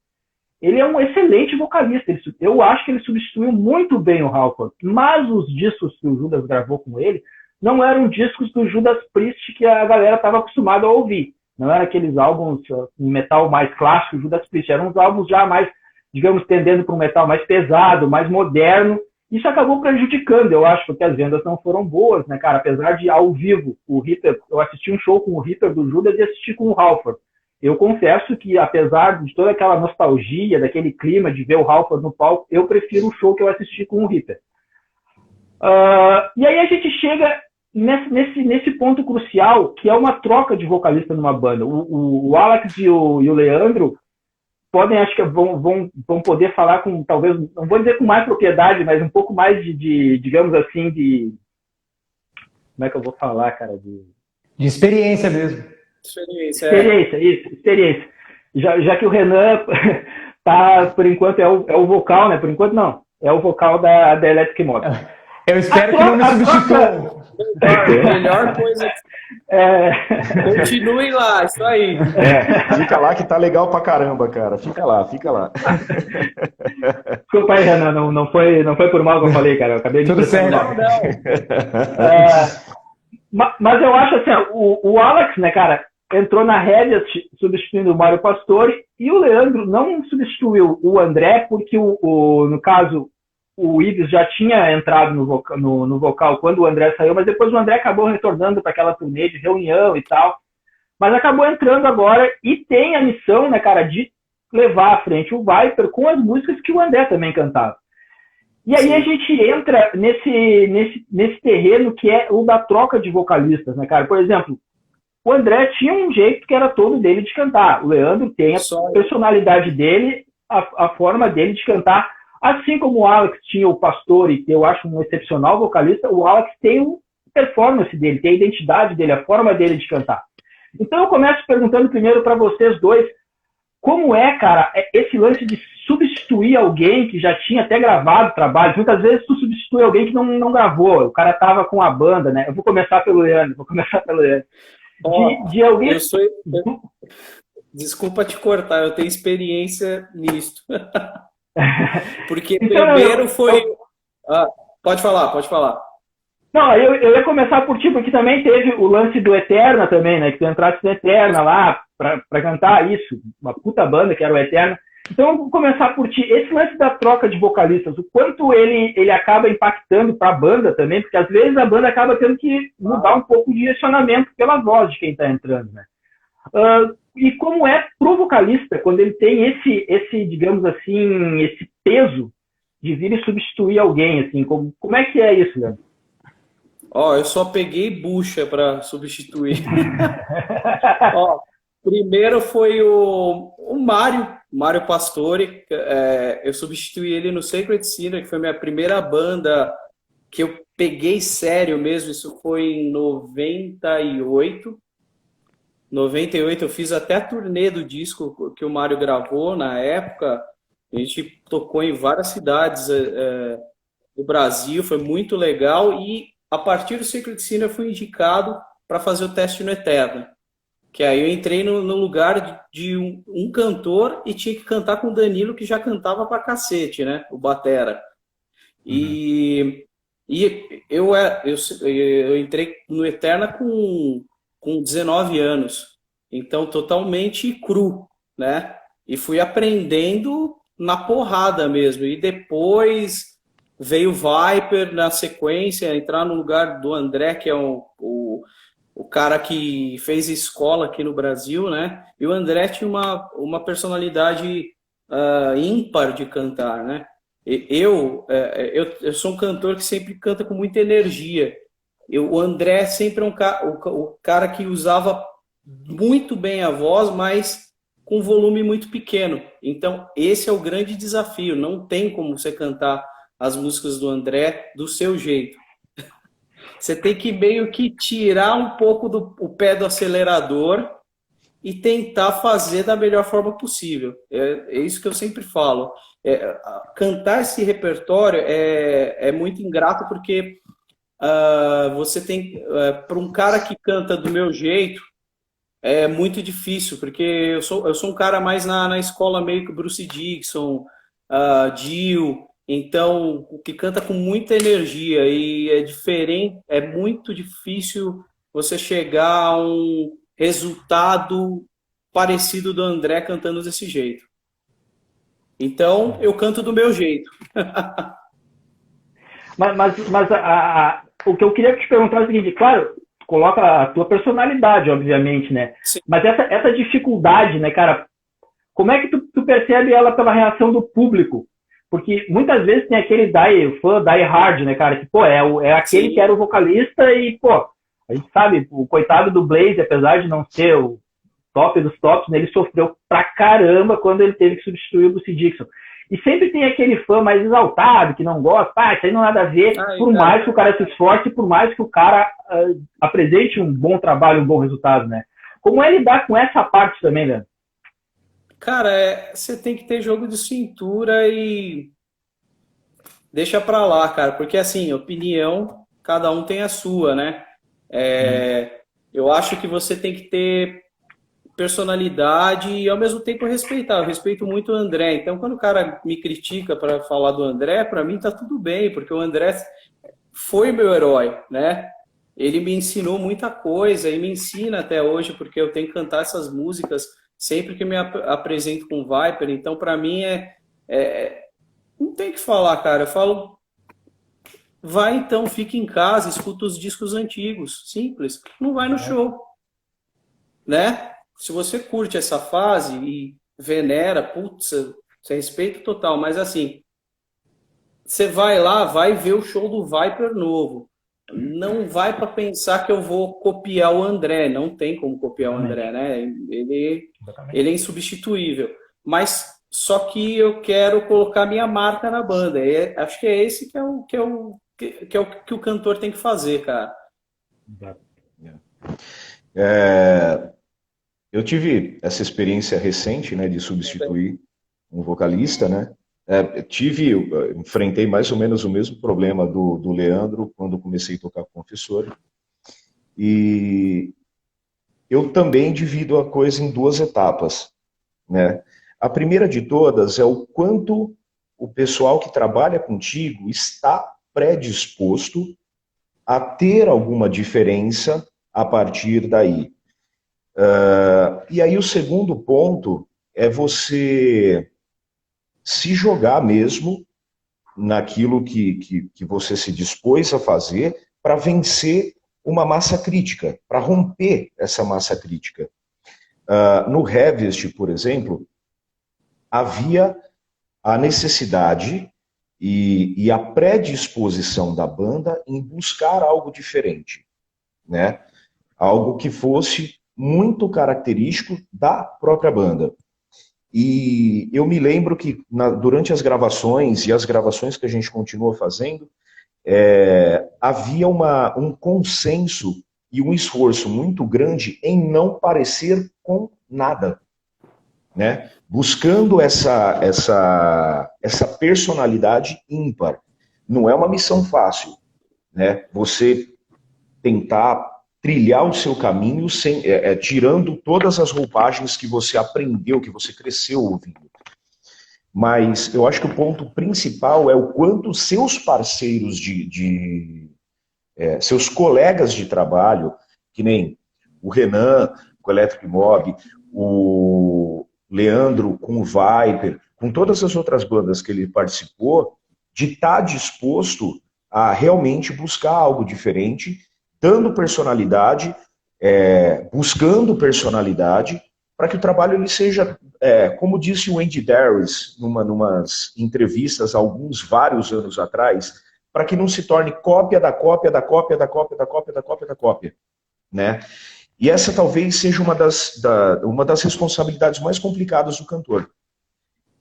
ele é um excelente vocalista. Eu acho que ele substituiu muito bem o Halford, mas os discos que o Judas gravou com ele não eram discos do Judas Priest que a galera estava acostumada a ouvir. Não eram aqueles álbuns metal mais clássico, Judas Priest. Eram uns álbuns já mais, digamos, tendendo para um metal mais pesado, mais moderno. Isso acabou prejudicando, eu acho, porque as vendas não foram boas, né, cara? Apesar de, ao vivo, o Reaper, eu assisti um show com o Reaper do Judas e assisti com o Halford. Eu confesso que, apesar de toda aquela nostalgia, daquele clima de ver o Halford no palco, eu prefiro o show que eu assisti com o Reaper. E aí a gente chega nesse ponto crucial, que é uma troca de vocalista numa banda. O Alex e o Leandro podem, acho que vão poder falar com, talvez, não vou dizer com mais propriedade, mas um pouco mais digamos assim, como é que eu vou falar, cara? De experiência mesmo. Experiência. Já que o Renan tá, por enquanto, é o vocal, né? Por enquanto, não. É o vocal da Electric Motor. Eu espero que não me substitua. Melhor coisa. Continuem lá, isso aí. Fica lá que tá legal pra caramba, cara. Fica lá. Desculpa aí, Renan, não foi por mal que eu falei, cara. Eu acabei de dizer. Não. Mas eu acho assim, o Alex, né, cara, entrou na rédea substituindo o Mário Pastore, e o Leandro não substituiu o André, porque no caso, o Ives já tinha entrado no vocal quando o André saiu, mas depois o André acabou retornando para aquela turnê de reunião e tal, mas acabou entrando agora e tem a missão, né, cara, de levar à frente o Viper com as músicas que o André também cantava. E aí a gente entra nesse terreno que é o da troca de vocalistas, né, cara? Por exemplo, o André tinha um jeito que era todo dele de cantar. O Leandro tem a personalidade dele, a forma dele de cantar. Assim como o Alex tinha o Pastore, que eu acho um excepcional vocalista, o Alex tem a performance dele, tem a identidade dele, a forma dele de cantar. Então eu começo perguntando primeiro para vocês dois, como é, cara, esse lance de substituir alguém que já tinha até gravado trabalho? Muitas vezes tu substitui alguém que não gravou, o cara tava com a banda, né? Eu vou começar pelo Leandro. De alguém... Desculpa te cortar, eu tenho experiência nisso. Porque então, primeiro foi... pode falar. Não, eu ia começar por ti, porque também teve o lance do Eterna também, né? Que tu entraste no Eterna lá pra cantar isso, uma puta banda que era o Eterna. Então eu vou começar por ti. Esse lance da troca de vocalistas, o quanto ele acaba impactando pra banda também, porque às vezes a banda acaba tendo que mudar um pouco o direcionamento pela voz de quem tá entrando, né? E como é pro vocalista, quando ele tem esse, digamos assim, esse peso de vir e substituir alguém, assim, como é que é isso, Leandro? Eu só peguei bucha para substituir. Primeiro foi o Mário Pastore. Eu substituí ele no Sacred Sinner, que foi minha primeira banda que eu peguei sério mesmo. Isso foi em 98. 98 eu fiz até a turnê do disco que o Mário gravou na época. A gente tocou em várias cidades do Brasil, foi muito legal. E a partir do Sacred Sinner eu fui indicado para fazer o teste no Eterno. Que aí eu entrei no lugar de um cantor e tinha que cantar com o Danilo, que já cantava pra cacete, né? O batera. E eu entrei no Eterna com 19 anos. Então, totalmente cru, né? E fui aprendendo na porrada mesmo. E depois veio o Viper na sequência, entrar no lugar do André, que é o cara que fez escola aqui no Brasil, né? E o André tinha uma personalidade ímpar de cantar, né? Eu sou um cantor que sempre canta com muita energia. O André sempre é o cara que usava muito bem a voz, mas com volume muito pequeno. Então, esse é o grande desafio. Não tem como você cantar as músicas do André do seu jeito. Você tem que meio que tirar um pouco o pé do acelerador e tentar fazer da melhor forma possível. É isso que eu sempre falo. Cantar esse repertório é muito ingrato porque você tem, para um cara que canta do meu jeito, é muito difícil, porque eu sou um cara mais na escola meio que Bruce Dickinson, Dio, então o que canta com muita energia e é diferente, é muito difícil você chegar a um resultado parecido do André cantando desse jeito. Então eu canto do meu jeito. Mas o que eu queria te perguntar é o seguinte, claro, coloca a tua personalidade, obviamente, né? Sim. Mas essa dificuldade, né, cara, como é que tu percebe ela pela reação do público? Porque muitas vezes tem aquele fã die hard, né, cara, que, pô, é aquele Sim. que era o vocalista e, pô, a gente sabe, o coitado do Blaze, apesar de não ser o top dos tops, né, ele sofreu pra caramba quando ele teve que substituir o Bruce Dickinson. E sempre tem aquele fã mais exaltado, que não gosta, isso aí não tem nada a ver, por mais que o cara se esforce, por mais que o cara apresente um bom trabalho, um bom resultado, né? Como é lidar com essa parte também, Leandro? Cara, você tem que ter jogo de cintura e deixa pra lá, cara, porque assim, opinião, cada um tem a sua, né? Eu acho que você tem que ter personalidade e ao mesmo tempo respeitar. Eu respeito muito o André, então quando o cara me critica para falar do André, para mim tá tudo bem, porque o André foi meu herói, né? Ele me ensinou muita coisa e me ensina até hoje, porque eu tenho que cantar essas músicas sempre que me apresento com o Viper, então para mim não tem o que falar, cara. Eu falo, vai então, fica em casa, escuta os discos antigos, simples. Não vai no show, né? Se você curte essa fase e venera, putz, você respeita total, mas assim, você vai lá, vai ver o show do Viper novo. Não vai para pensar que eu vou copiar o André, não tem como copiar o André, né? Ele é insubstituível. Mas só que eu quero colocar minha marca na banda. Acho que é esse que o cantor tem que fazer, cara. Eu tive essa experiência recente, né, de substituir um vocalista, né? Enfrentei mais ou menos o mesmo problema do Leandro quando comecei a tocar com Confessor. E eu também divido a coisa em duas etapas, né? A primeira de todas é o quanto o pessoal que trabalha contigo está predisposto a ter alguma diferença a partir daí. E aí o segundo ponto é você se jogar mesmo naquilo que você se dispôs a fazer para vencer uma massa crítica, para romper essa massa crítica. No Harvest, por exemplo, havia a necessidade e a predisposição da banda em buscar algo diferente, né? Algo que fosse muito característico da própria banda. E eu me lembro que durante as gravações e as gravações que a gente continua fazendo, havia um consenso e um esforço muito grande em não parecer com nada, né? Buscando essa personalidade ímpar. Não é uma missão fácil, né? Você tentar trilhar o seu caminho tirando todas as roupagens que você aprendeu, que você cresceu ouvindo. Mas eu acho que o ponto principal é o quanto seus parceiros seus colegas de trabalho, que nem o Renan com o Electric Mob, o Leandro com o Viper, com todas as outras bandas que ele participou, de estar disposto a realmente buscar algo diferente, dando personalidade, buscando personalidade, para que o trabalho ele seja, como disse o Andy Darius, numas entrevistas vários anos atrás, para que não se torne cópia da cópia da cópia da cópia da cópia da cópia da cópia, né? E essa talvez seja uma das responsabilidades mais complicadas do cantor.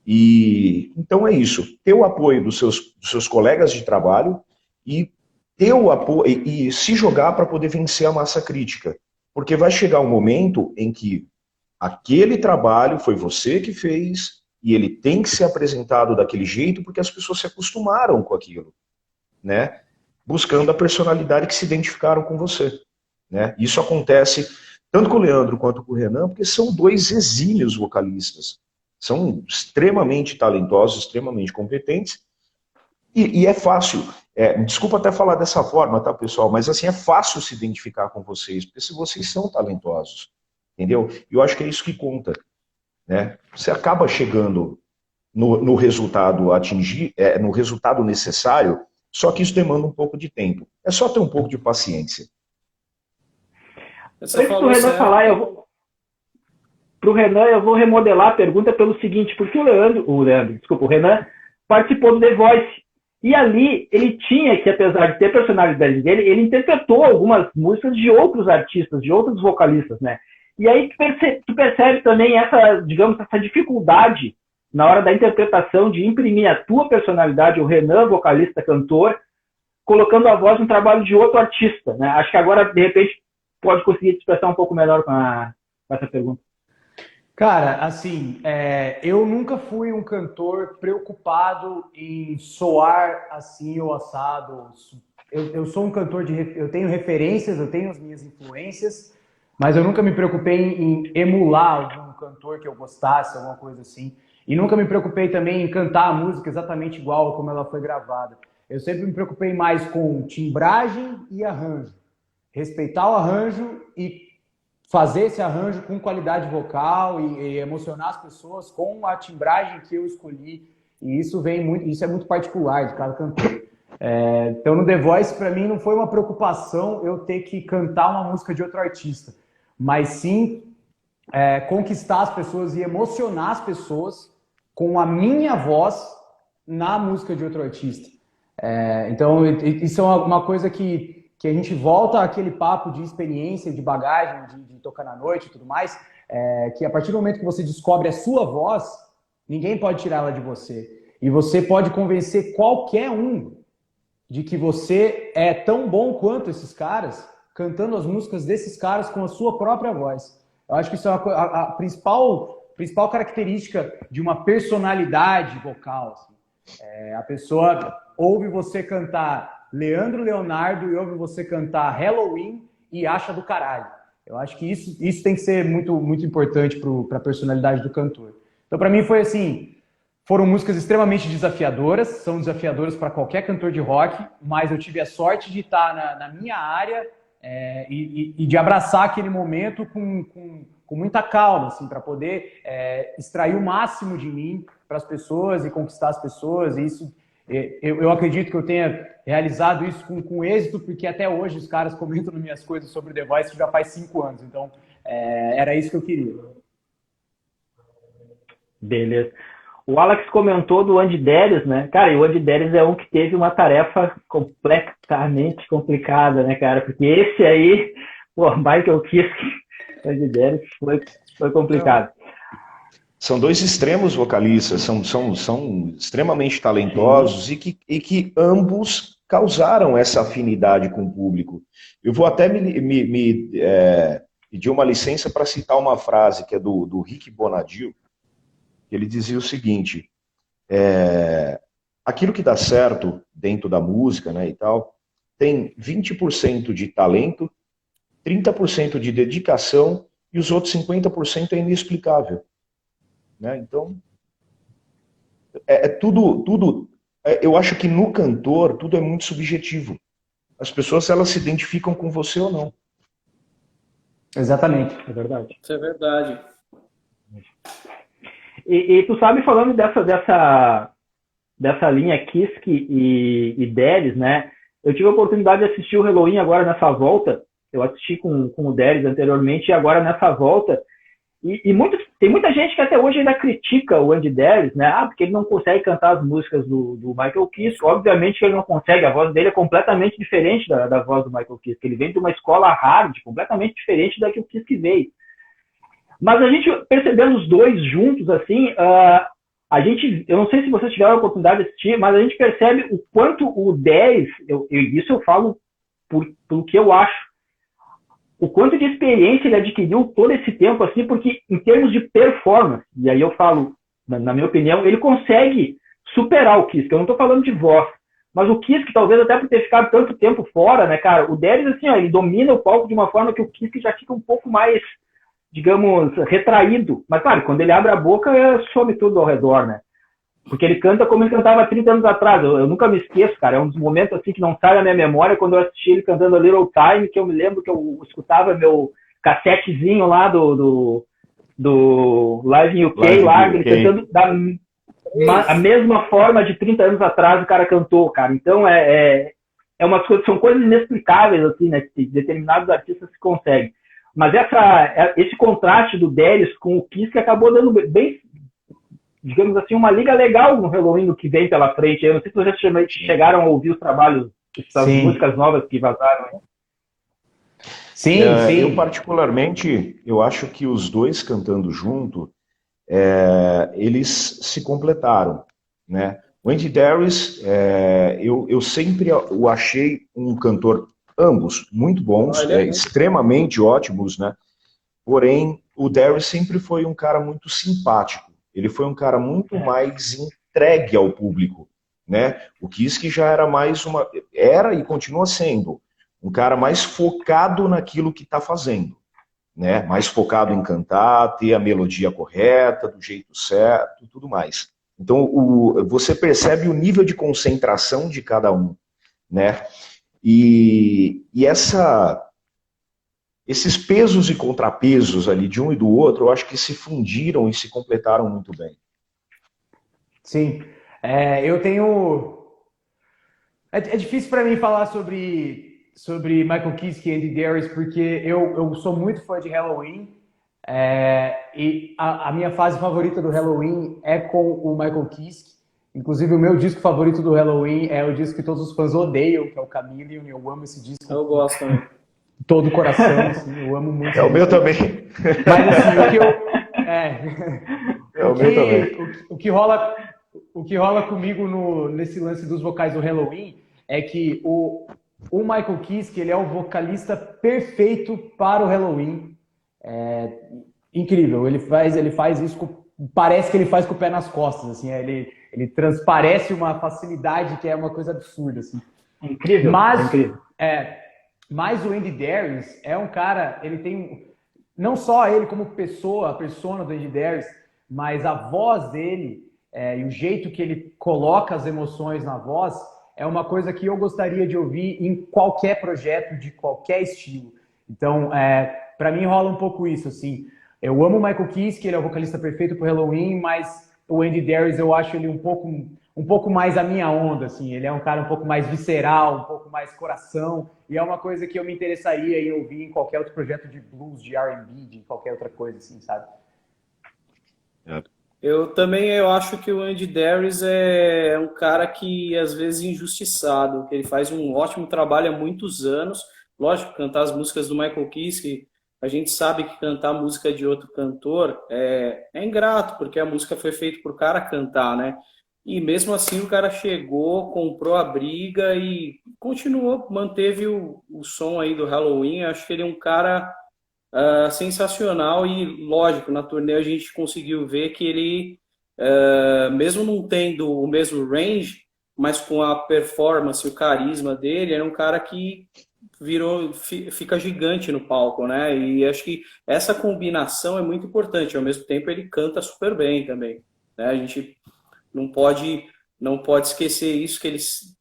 E então é isso, ter o apoio dos seus colegas de trabalho e ter o apoio e se jogar para poder vencer a massa crítica. Porque vai chegar um momento em que aquele trabalho foi você que fez e ele tem que ser apresentado daquele jeito porque as pessoas se acostumaram com aquilo, né? Buscando a personalidade que se identificaram com você, né? Isso acontece tanto com o Leandro quanto com o Renan, porque são dois exímios vocalistas. São extremamente talentosos, extremamente competentes, e é fácil, desculpa até falar dessa forma, tá, pessoal, mas assim, é fácil se identificar com vocês, porque se vocês são talentosos, entendeu? E eu acho que é isso que conta, né? Você acaba chegando no resultado no resultado necessário, só que isso demanda um pouco de tempo. É só ter um pouco de paciência. Antes do Renan falar, pro Renan eu vou remodelar a pergunta pelo seguinte, porque o Renan participou do The Voice, e ali ele tinha que, apesar de ter a personalidade dele, ele interpretou algumas músicas de outros artistas, de outros vocalistas, né? E aí tu percebe também essa, digamos, essa dificuldade na hora da interpretação de imprimir a tua personalidade, o Renan, vocalista, cantor, colocando a voz no trabalho de outro artista, né? Acho que agora, de repente, pode conseguir te expressar um pouco melhor com essa pergunta. Cara, assim, eu nunca fui um cantor preocupado em soar assim ou assado. Eu sou um cantor eu tenho referências, eu tenho as minhas influências, mas eu nunca me preocupei em emular algum cantor que eu gostasse, alguma coisa assim. E nunca me preocupei também em cantar a música exatamente igual como ela foi gravada. Eu sempre me preocupei mais com timbragem e arranjo. Respeitar o arranjo e fazer esse arranjo com qualidade vocal e emocionar as pessoas com a timbragem que eu escolhi. E isso é muito particular de cada cantor. Então no The Voice, para mim, não foi uma preocupação eu ter que cantar uma música de outro artista, mas sim conquistar as pessoas e emocionar as pessoas com a minha voz na música de outro artista. Então isso é uma coisa que a gente volta àquele papo de experiência, de bagagem, de tocar na noite e tudo mais, que a partir do momento que você descobre a sua voz, ninguém pode tirar ela de você. E você pode convencer qualquer um de que você é tão bom quanto esses caras, cantando as músicas desses caras com a sua própria voz. Eu acho que isso é a principal característica de uma personalidade vocal. Assim. A pessoa ouve você cantar Leandro Leonardo e ouve você cantar Halloween e acha do caralho. Eu acho que isso tem que ser muito, muito importante para a personalidade do cantor. Então, para mim, foi assim, foram músicas extremamente desafiadoras, são desafiadoras para qualquer cantor de rock, mas eu tive a sorte de estar na minha área e de abraçar aquele momento com muita calma, assim, para poder extrair o máximo de mim para as pessoas e conquistar as pessoas. E isso, eu acredito que eu tenha realizado isso com êxito, porque até hoje os caras comentam nas minhas coisas sobre The Voice, que já faz 5 anos. Então, era isso que eu queria. Beleza. O Alex comentou do Andy Darius, né? Cara, e o Andy Darius é um que teve uma tarefa completamente complicada, né, cara? Porque esse aí, Michael Kiske, Andy Darius, foi complicado. São dois extremos vocalistas, são extremamente talentosos e que ambos causaram essa afinidade com o público. Eu vou até me pedir uma licença para citar uma frase que é do Rick Bonadio. Ele dizia o seguinte: aquilo que dá certo dentro da música, né, e tal, tem 20% de talento, 30% de dedicação e os outros 50% é inexplicável. Né? Então, tudo. Eu acho que no cantor tudo é muito subjetivo. As pessoas, elas se identificam com você ou não. Exatamente. É verdade. Isso é verdade. E tu sabe, falando dessa linha Kiske e Darius, né? Eu tive a oportunidade de assistir o Halloween agora nessa volta. Eu assisti com o Darius anteriormente e agora nessa volta. E tem muita gente que até hoje ainda critica o Andy Darius, né? Porque ele não consegue cantar as músicas do Michael Kiske. Obviamente que ele não consegue, a voz dele é completamente diferente da voz do Michael Kiske. Ele vem de uma escola hard, completamente diferente da que o Kiske veio. Mas a gente percebendo os dois juntos, assim, eu não sei se vocês tiveram a oportunidade de assistir, mas a gente percebe o quanto o Darius, isso eu falo pelo que eu acho, o quanto de experiência ele adquiriu todo esse tempo, assim, porque em termos de performance, e aí eu falo, na minha opinião, ele consegue superar o Kiss, que eu não tô falando de voz, mas o Kiss, que talvez até por ter ficado tanto tempo fora, né, cara, o Darius, assim, ó, ele domina o palco de uma forma que o Kiss já fica um pouco mais, digamos, retraído. Mas, claro, quando ele abre a boca, some tudo ao redor, né? Porque ele canta como ele cantava 30 anos atrás. Eu nunca me esqueço, cara. É um dos momentos assim que não sai da minha memória quando eu assisti ele cantando A Little Time, que eu me lembro que eu escutava meu cassetezinho lá do Live in UK, Live lá, in ele UK. cantando a mesma forma de 30 anos atrás o cara cantou, cara. Então umas coisas, são coisas inexplicáveis, assim, né? Que determinados artistas se conseguem. Mas esse contraste do Darius com o Kiss que acabou dando bem, digamos assim, uma liga legal no Halloween no que vem pela frente. Eu não sei se vocês chegaram a ouvir os trabalhos, essas músicas novas que vazaram. Né? Sim, sim. Eu particularmente, eu acho que os dois cantando junto, eles se completaram, né? O Andy Darius, eu sempre o achei um cantor, ambos, muito bons, extremamente ótimos, né? Porém, o Darius sempre foi um cara muito simpático. Ele foi um cara muito mais entregue ao público, né? O Kiske já era mais era e continua sendo um cara mais focado naquilo que está fazendo, né? Mais focado em cantar, ter a melodia correta, do jeito certo, tudo mais. Então, você percebe o nível de concentração de cada um, né? E esses pesos e contrapesos ali de um e do outro, eu acho que se fundiram e se completaram muito bem. Sim. Eu tenho... É difícil para mim falar sobre Michael Kiske e Andy Darius, porque eu sou muito fã de Halloween, e a minha fase favorita do Halloween é com o Michael Kiske. Inclusive, o meu disco favorito do Halloween é o disco que todos os fãs odeiam, que é o Chameleon, e eu amo esse disco. Eu gosto também. Todo o coração, assim, eu amo muito. É o meu também. Mas assim, o que rola comigo nesse lance dos vocais do Halloween é que o Michael Kiske, ele é o vocalista perfeito para o Halloween. Incrível, ele faz isso, parece que ele faz com o pé nas costas, assim, ele transparece uma facilidade que é uma coisa absurda, assim. Incrível, incrível. Mas o Andy Darius é um cara, ele tem, não só ele como pessoa, a persona do Andy Darius, mas a voz dele e o jeito que ele coloca as emoções na voz é uma coisa que eu gostaria de ouvir em qualquer projeto, de qualquer estilo. Então, para mim rola um pouco isso, assim. Eu amo o Michael Kiske, ele é o vocalista perfeito pro Halloween, mas o Andy Darius eu acho ele um pouco mais a minha onda, assim. Ele é um cara um pouco mais visceral, um pouco mais coração, e é uma coisa que eu me interessaria em ouvir em qualquer outro projeto de blues, de R&B, de qualquer outra coisa, assim, sabe? Eu acho que o Andy Darius é um cara que às vezes é injustiçado, que ele faz um ótimo trabalho há muitos anos. Lógico, cantar as músicas do Michael Kiske, a gente sabe que cantar música de outro cantor é ingrato, porque a música foi feita por cara cantar, né? E mesmo assim o cara chegou, comprou a briga e continuou, manteve o som aí do Halloween. Eu acho que ele é um cara sensacional e, lógico, na turnê a gente conseguiu ver que ele, mesmo não tendo o mesmo range, mas com a performance, o carisma dele, é um cara que fica gigante no palco, né? E acho que essa combinação é muito importante. Ao mesmo tempo, ele canta super bem também, né? A gente não pode esquecer isso, que ele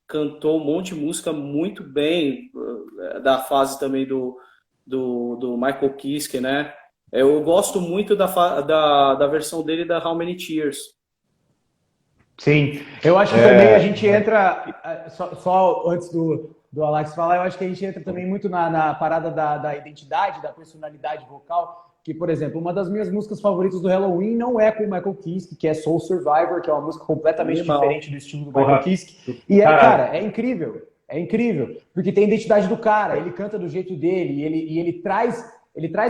cantou um monte de música muito bem, da fase também do Michael Kiske, né? Eu gosto muito da versão dele da How Many Tears. Sim, eu acho que também a gente entra, só antes do Alex falar, eu acho que a gente entra também muito na parada da identidade, da personalidade vocal, que, por exemplo, uma das minhas músicas favoritas do Halloween não é com o Michael Kiske, que é Soul Survivor, que é uma música completamente diferente do estilo do Michael Kiske, e cara, é incrível, porque tem a identidade do cara, ele canta do jeito dele, e ele traz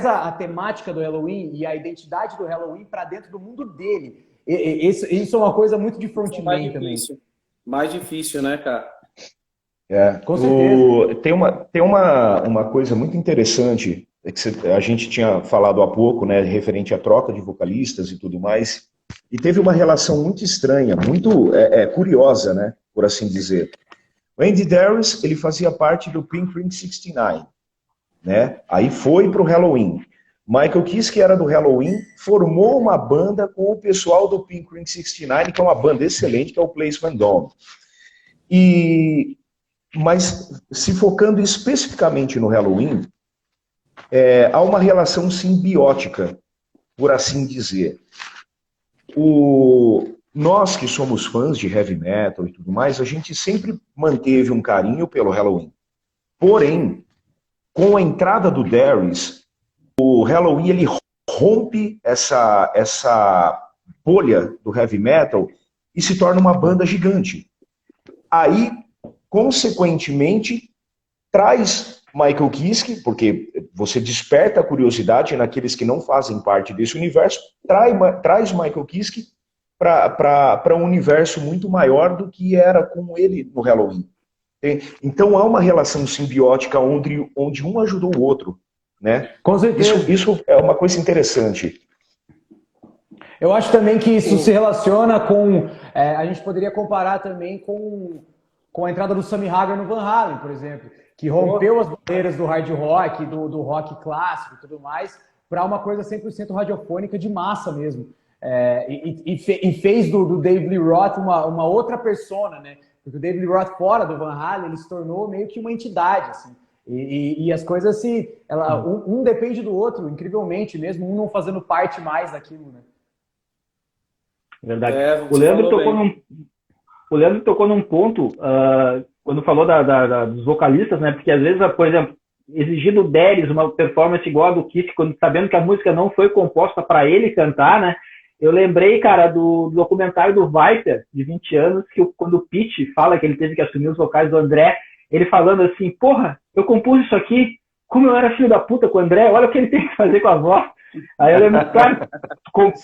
a temática do Halloween e a identidade do Halloween para dentro do mundo dele. Isso é uma coisa muito de frontman também. Mais difícil, né, cara? Com certeza. Tem uma coisa muito interessante a gente tinha falado há pouco, né, referente à troca de vocalistas e tudo mais, e teve uma relação muito estranha, muito curiosa, né, por assim dizer. O Andy Darius, ele fazia parte do Pink Ring 69, né, aí foi para o Halloween. Michael Kiske, que era do Halloween, formou uma banda com o pessoal do Pink Ring 69, que é uma banda excelente, que é o Place Vendôme. Mas, se focando especificamente no Halloween, há uma relação simbiótica, por assim dizer. Nós que somos fãs de heavy metal e tudo mais, a gente sempre manteve um carinho pelo Halloween. Porém, com a entrada do Darius, o Halloween ele rompe essa bolha do heavy metal e se torna uma banda gigante. Aí, consequentemente, traz Michael Kiske, porque você desperta a curiosidade naqueles que não fazem parte desse universo, traz Michael Kiske para um universo muito maior do que era com ele no Halloween. Então há uma relação simbiótica onde um ajudou o outro, né? Com certeza. Isso é uma coisa interessante. Eu acho também que isso se relaciona com... a gente poderia comparar também com a entrada do Sammy Hagar no Van Halen, por exemplo, que rompeu as barreiras do hard rock, do rock clássico e tudo mais, para uma coisa 100% radiofônica de massa mesmo. E fez do Dave Lee Roth uma outra persona, né? Porque o Dave Lee Roth fora do Van Halen, ele se tornou meio que uma entidade, assim. E as coisas um depende do outro, incrivelmente, mesmo um não fazendo parte mais daquilo, né? Verdade. O Leandro tocou num ponto, quando falou dos vocalistas, né? Porque às vezes, por exemplo, exigir do Darius uma performance igual a do Kiske, sabendo que a música não foi composta para ele cantar, né? Eu lembrei, cara, do documentário do Viper, de 20 anos, que quando o Pete fala que ele teve que assumir os vocais do André, ele falando assim, porra, eu compus isso aqui, como eu era filho da puta com o André, olha o que ele tem que fazer com a voz. Aí eu lembro, claro,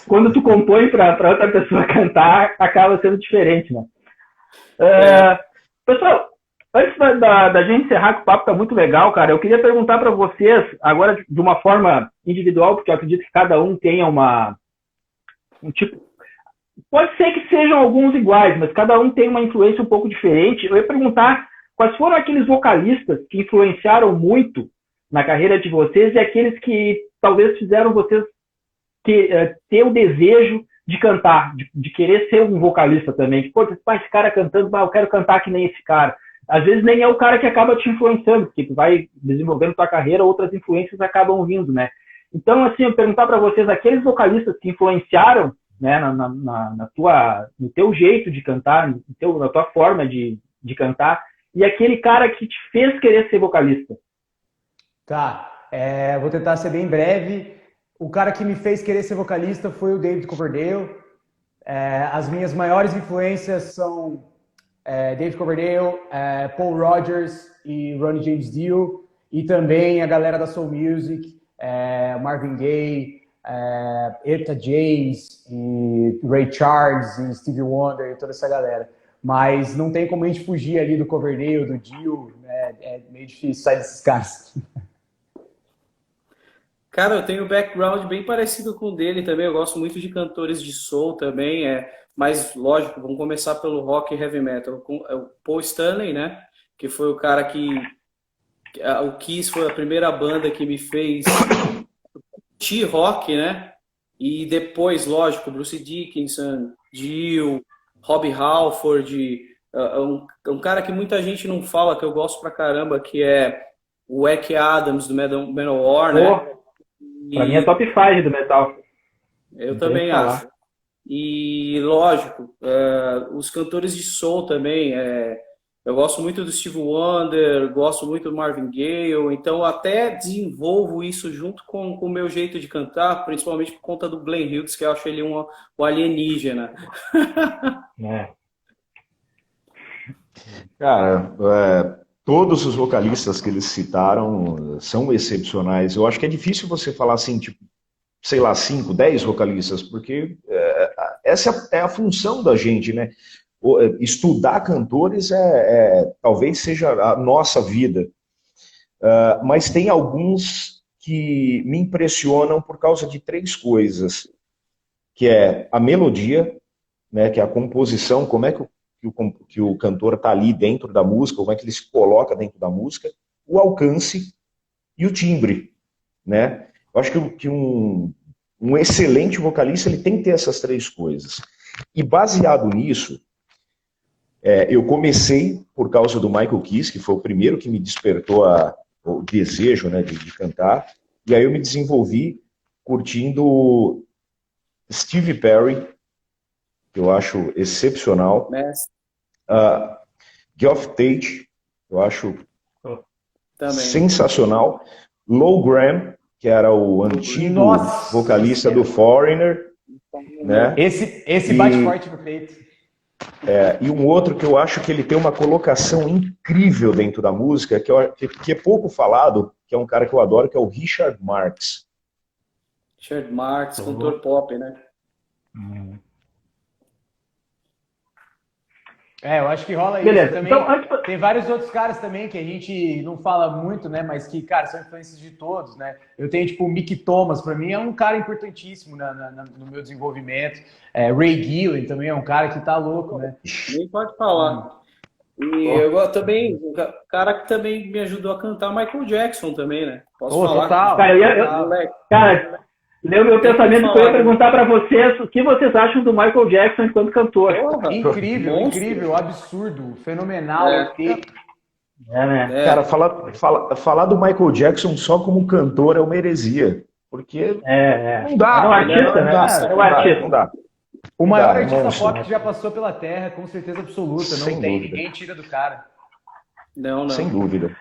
quando tu compõe para outra pessoa cantar, acaba sendo diferente, né? Pessoal, antes da gente encerrar, que o papo tá muito legal, cara, eu queria perguntar para vocês, agora de uma forma individual, porque eu acredito que cada um tenha um tipo... Pode ser que sejam alguns iguais, mas cada um tem uma influência um pouco diferente. Eu ia perguntar quais foram aqueles vocalistas que influenciaram muito na carreira de vocês e aqueles que talvez fizeram vocês ter o desejo de cantar, de querer ser um vocalista também. Pô, esse cara cantando, eu quero cantar que nem esse cara. Às vezes nem é o cara que acaba te influenciando, porque tu vai desenvolvendo tua carreira, outras influências acabam vindo, né? Então, assim, eu perguntar para vocês, aqueles vocalistas que influenciaram, né, no teu jeito de cantar, na tua forma de cantar, e aquele cara que te fez querer ser vocalista. Tá, vou tentar ser bem breve. O cara que me fez querer ser vocalista foi o David Coverdale. As minhas maiores influências são David Coverdale, Paul Rodgers e Ronnie James Dio, e também a galera da Soul Music, Marvin Gaye, Etta James, e Ray Charles, e Stevie Wonder, e toda essa galera. Mas não tem como a gente fugir ali do Coverdale, do Dio, é meio difícil sair desses caras. Cara, eu tenho um background bem parecido com o dele também. Eu gosto muito de cantores de soul também. Mas, lógico, vamos começar pelo rock e heavy metal. O Paul Stanley, né? Que foi o cara o Kiss foi a primeira banda que me fez curtir rock, né? E depois, lógico, Bruce Dickinson, Dio, Robbie Halford. Um cara que muita gente não fala, que eu gosto pra caramba, que é o Eck Adams, do Manowar, né? Pra mim é top 5 do metal. Eu também acho. E, lógico, os cantores de soul também. Eu gosto muito do Steve Wonder, gosto muito do Marvin Gaye. Então, até desenvolvo isso junto com o meu jeito de cantar, principalmente por conta do Glenn Hughes, que eu acho ele um alienígena. Cara, todos os vocalistas que eles citaram são excepcionais. Eu acho que é difícil você falar assim, tipo, sei lá, 5, 10 vocalistas, porque essa é a função da gente, né? Estudar cantores talvez seja a nossa vida. Mas tem alguns que me impressionam por causa de 3 coisas, que é a melodia, né, que é a composição, como é que o cantor está ali dentro da música, como é que ele se coloca dentro da música, o alcance e o timbre, né? Eu acho que um excelente vocalista ele tem que ter essas 3 coisas. E baseado nisso, eu comecei por causa do Michael Kiske, que foi o primeiro que me despertou o desejo, né, de cantar, e aí eu me desenvolvi curtindo Steve Perry, que eu acho excepcional, Geoff Tate, eu acho também sensacional, Lou Gramm, que era o antigo vocalista do Foreigner, né? Esse bate forte no peito. E um outro que eu acho que ele tem uma colocação incrível dentro da música, que é pouco falado, que é um cara que eu adoro, que é o Richard Marx. Richard Marx, cantor pop, né? Eu acho que rola Beleza. isso também. Então, tem vários outros caras também que a gente não fala muito, né? Mas que, cara, são influências de todos, né? Eu tenho, tipo, o Mick Thomas, pra mim é um cara importantíssimo no meu desenvolvimento. Ray Gillen também é um cara que tá louco, né? Nem pode falar. E eu também, o cara que também me ajudou a cantar, Michael Jackson também, né? Posso falar? Total. Cara, leu meu pensamento que eu ia perguntar para vocês o que vocês acham do Michael Jackson enquanto cantor. Incrível, absurdo, fenomenal. Né? Cara, falar do Michael Jackson só como cantor é uma heresia. Porque não dá. É um artista, né? Não dá. O maior artista pop que já passou pela Terra, com certeza absoluta. Não tem, ninguém tira do cara. Não. Sem dúvida.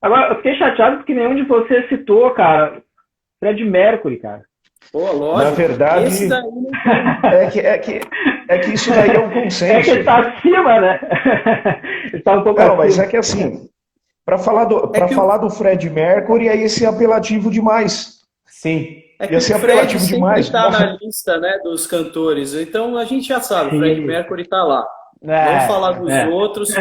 Agora, eu fiquei chateado porque nenhum de vocês citou, cara, Fred Mercury, cara. Pô, lógico. Na verdade, esse daí é que isso daí é um consenso. É que ele tá acima, né? Ele tá um pouco acima. Mas é que assim, para falar do Fred Mercury, é esse apelativo demais. Sim. É que o Fred sempre está na lista, né, dos cantores. Então a gente já sabe, o Fred Mercury está lá. Vamos falar dos outros.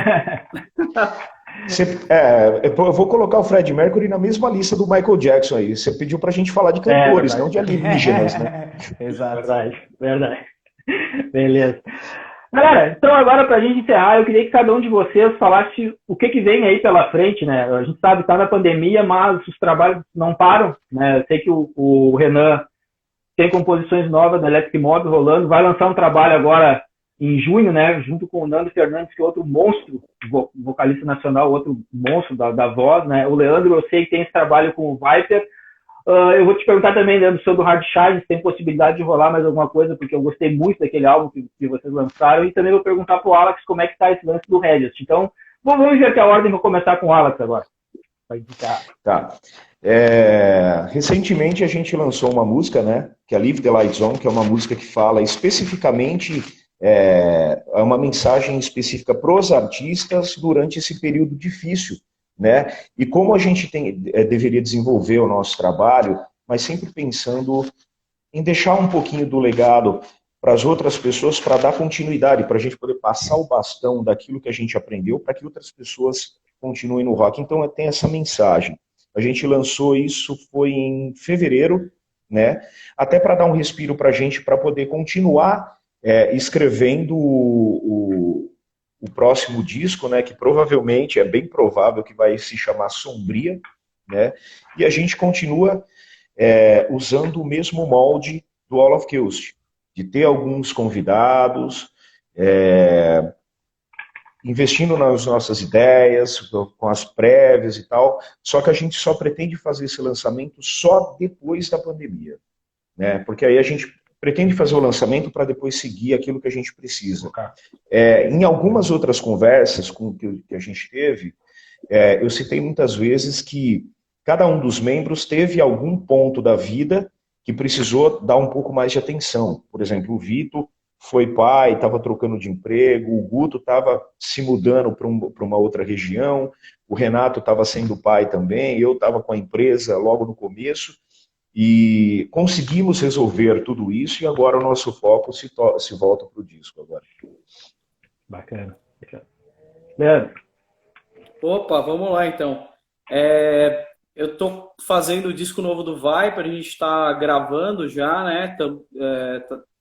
Eu vou colocar o Fred Mercury na mesma lista do Michael Jackson aí. Você pediu pra gente falar de cantores, não de alienígenas, né? Exato. Verdade. Beleza. Galera, então agora pra gente encerrar, eu queria que cada um de vocês falasse o que vem aí pela frente, né? A gente sabe que tá na pandemia, mas os trabalhos não param, né? Eu sei que o Renan tem composições novas da Electric Mob rolando, vai lançar um trabalho agora em junho, né, junto com o Nando Fernandes, que é outro monstro, vocalista nacional, outro monstro da voz, né, o Leandro, eu sei que tem esse trabalho com o Viper. Eu vou te perguntar também, Leandro, sobre o Hard Shine, se tem possibilidade de rolar mais alguma coisa, porque eu gostei muito daquele álbum que vocês lançaram, e também vou perguntar pro Alex como é que tá esse lance do Reddit. Então, vamos inverter a ordem, vou começar com o Alex agora. Vai indicar. Tá. Recentemente a gente lançou uma música, né, que é Leave the Lights On, que é uma música que fala especificamente uma mensagem específica para os artistas durante esse período difícil, né? E como a gente deveria desenvolver o nosso trabalho, mas sempre pensando em deixar um pouquinho do legado para as outras pessoas, para dar continuidade, para a gente poder passar o bastão daquilo que a gente aprendeu, para que outras pessoas continuem no rock. Então tem essa mensagem. A gente lançou isso, foi em fevereiro, né? Até para dar um respiro para a gente, para poder continuar escrevendo o próximo disco, né, que provavelmente, é bem provável que vai se chamar Sombria, né, e a gente continua usando o mesmo molde do All of Kills, de ter alguns convidados, investindo nas nossas ideias, com as prévias e tal, só que a gente só pretende fazer esse lançamento só depois da pandemia, né, porque aí a gente pretende fazer o lançamento para depois seguir aquilo que a gente precisa. Em algumas outras conversas que a gente teve, eu citei muitas vezes que cada um dos membros teve algum ponto da vida que precisou dar um pouco mais de atenção. Por exemplo, o Vitor foi pai, estava trocando de emprego, o Guto estava se mudando para uma outra região, o Renato estava sendo pai também, eu estava com a empresa logo no começo, e conseguimos resolver tudo isso e agora o nosso foco se volta para o disco agora. Bacana. Leandro. Opa, vamos lá então. eu tô fazendo o disco novo do Viper, a gente está gravando já, né?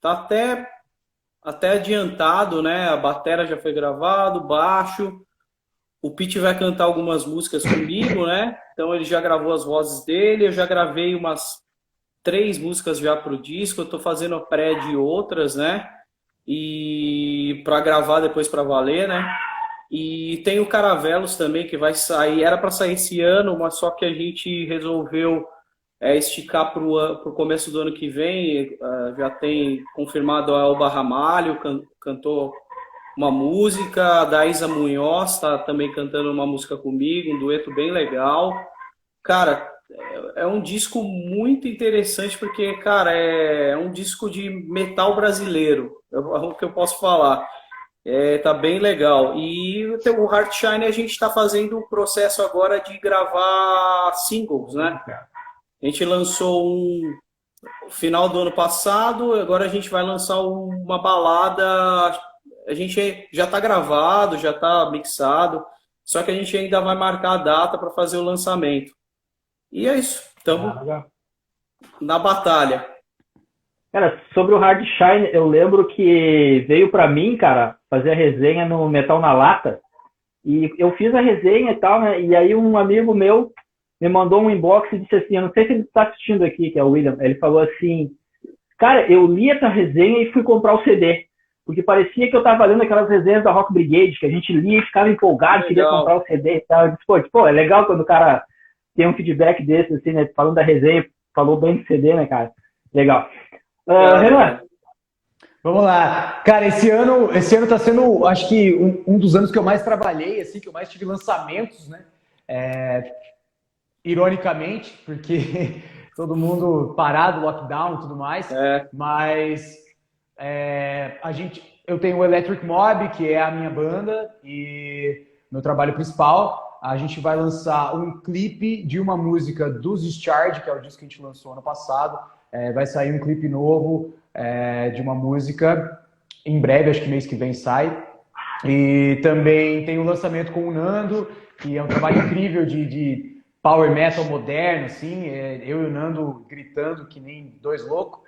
Tá até adiantado, né? A bateria já foi gravado, baixo. O Pete vai cantar algumas músicas comigo, né? Então ele já gravou as vozes dele, eu já gravei umas 3 músicas já pro disco, eu tô fazendo a pré de outras, né? E para gravar depois para valer, né? E tem o Caravelos também que vai sair, era para sair esse ano, mas só que a gente resolveu esticar para o começo do ano que vem. Já tem confirmado a Elba Ramalho, cantou uma música, a Daísa Munhoz está também cantando uma música comigo, um dueto bem legal. Cara, é um disco muito interessante porque, cara, é um disco de metal brasileiro, é o que eu posso falar. Tá bem legal. E o Heartshine a gente está fazendo o processo agora de gravar singles, né? A gente lançou no final do ano passado, agora a gente vai lançar uma balada. A gente já está gravado, já está mixado, só que a gente ainda vai marcar a data para fazer o lançamento. E é isso, estamos na batalha. Cara, sobre o Hard Shine, eu lembro que veio pra mim, cara, fazer a resenha no Metal na Lata, e eu fiz a resenha e tal, né, e aí um amigo meu me mandou um inbox e disse assim, eu não sei se ele tá assistindo aqui, que é o William, ele falou assim, cara, eu li essa resenha e fui comprar o CD, porque parecia que eu tava lendo aquelas resenhas da Rock Brigade, que a gente lia e ficava empolgado, legal, queria comprar o CD e tal, eu disse, pô, é legal quando o cara tem um feedback desse, assim, né, falando da resenha, falou bem do CD, né, cara, legal. Renan. Vamos lá. Cara, esse ano tá sendo, acho que, um dos anos que eu mais trabalhei, assim, que eu mais tive lançamentos, né? Ironicamente, porque todo mundo parado, lockdown e tudo mais. Mas eu tenho o Electric Mob, que é a minha banda, e meu trabalho principal. A gente vai lançar um clipe de uma música dos Discharge, que é o disco que a gente lançou ano passado. Vai sair um clipe novo de uma música em breve, acho que mês que vem sai. E também tem o lançamento com o Nando, que é um trabalho incrível de power metal moderno, assim. Eu e o Nando gritando que nem dois loucos.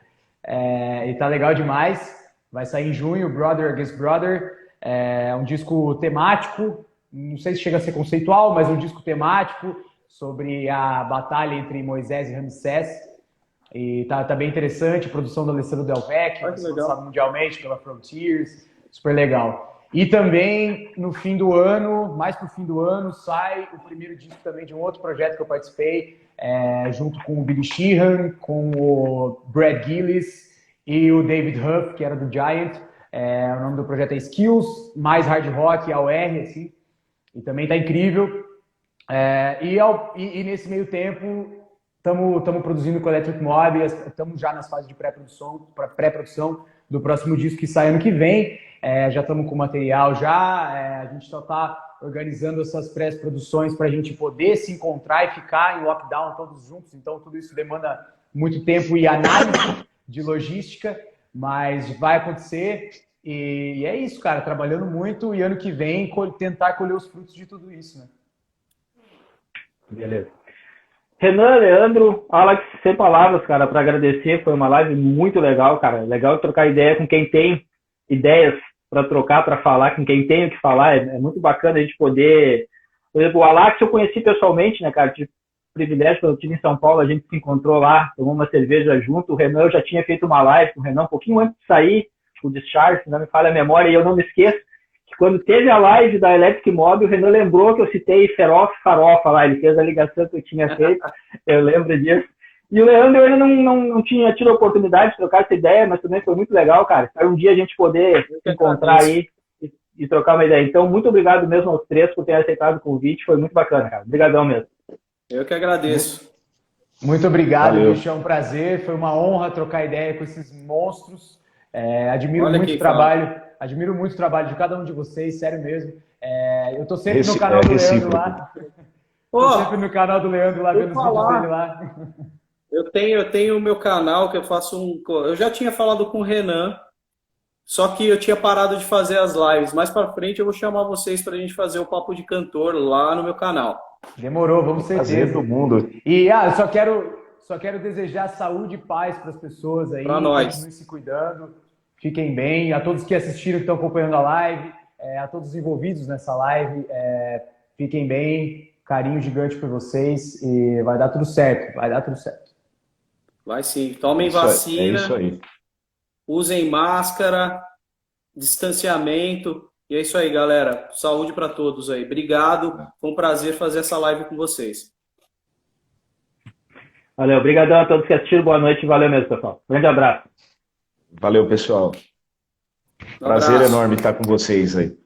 E tá legal demais. Vai sair em junho, Brother Against Brother. É um disco temático, não sei se chega a ser conceitual, mas um disco temático sobre a batalha entre Moisés e Ramsés. E tá bem interessante, produção do Alessandro Del Vecchio, lançado mundialmente pela Frontiers, super legal. E também, no fim do ano, mais pro fim do ano, sai o primeiro disco também de um outro projeto que eu participei, junto com o Billy Sheehan, com o Brad Gillis e o David Huff, que era do Giant. O nome do projeto é Skills, mais hard rock, AOR, assim. E também tá incrível. E nesse meio tempo, estamos produzindo com o Electric Mob, estamos já nas fases de pré-produção do próximo disco que sai ano que vem. Já estamos com material já, a gente só está organizando essas pré-produções para a gente poder se encontrar e ficar em lockdown todos juntos. Então, tudo isso demanda muito tempo e análise de logística, mas vai acontecer. E é isso, cara, trabalhando muito e ano que vem tentar colher os frutos de tudo isso, né? Beleza. Renan, Leandro, Alex, sem palavras, cara, para agradecer. Foi uma live muito legal, cara. Legal trocar ideia com quem tem ideias para trocar, para falar, com quem tem o que falar. É muito bacana a gente poder... Por exemplo, o Alex eu conheci pessoalmente, né, cara? Tive privilégio, quando eu estive em São Paulo, a gente se encontrou lá, tomou uma cerveja junto. O Renan, eu já tinha feito uma live com o Renan um pouquinho antes de sair, o Discharge, se não me falha a memória, e eu não me esqueço que quando teve a live da Electric Mob, o Renan lembrou que eu citei Feroz Farofa lá, ele fez a ligação que eu tinha feito, eu lembro disso. E o Leandro, eu ainda não tinha tido a oportunidade de trocar essa ideia, mas também foi muito legal, cara. Espero um dia a gente poder se encontrar aí e trocar uma ideia. Então, muito obrigado mesmo aos três por terem aceitado o convite, foi muito bacana, cara. Obrigadão mesmo. Eu que agradeço. Muito obrigado, Bicho, é um prazer, foi uma honra trocar ideia com esses monstros. Admiro muito o trabalho de cada um de vocês, sério mesmo. Eu tô sempre no canal do Leandro lá. Tô sempre no canal do Leandro lá, vendo os vídeos dele lá. Eu tenho o meu canal que eu faço eu já tinha falado com o Renan, só que eu tinha parado de fazer as lives. Mais pra frente eu vou chamar vocês pra gente fazer o Papo de Cantor lá no meu canal. Demorou, vamos ser Prazer do mundo. E eu só quero desejar saúde e paz para as pessoas aí. Para nós. Continuem se cuidando, fiquem bem. A todos que assistiram, que estão acompanhando a live, a todos os envolvidos nessa live, fiquem bem. Carinho gigante por vocês e vai dar tudo certo, vai dar tudo certo. Vai sim. Tomem É vacina, isso aí. usem máscara, distanciamento. E é isso aí, galera. Saúde para todos aí. Obrigado. Foi um prazer fazer essa live com vocês. Valeu, obrigadão a todos que assistiram. Boa noite, valeu mesmo, pessoal. Grande abraço. Valeu, pessoal. Prazer enorme estar com vocês aí.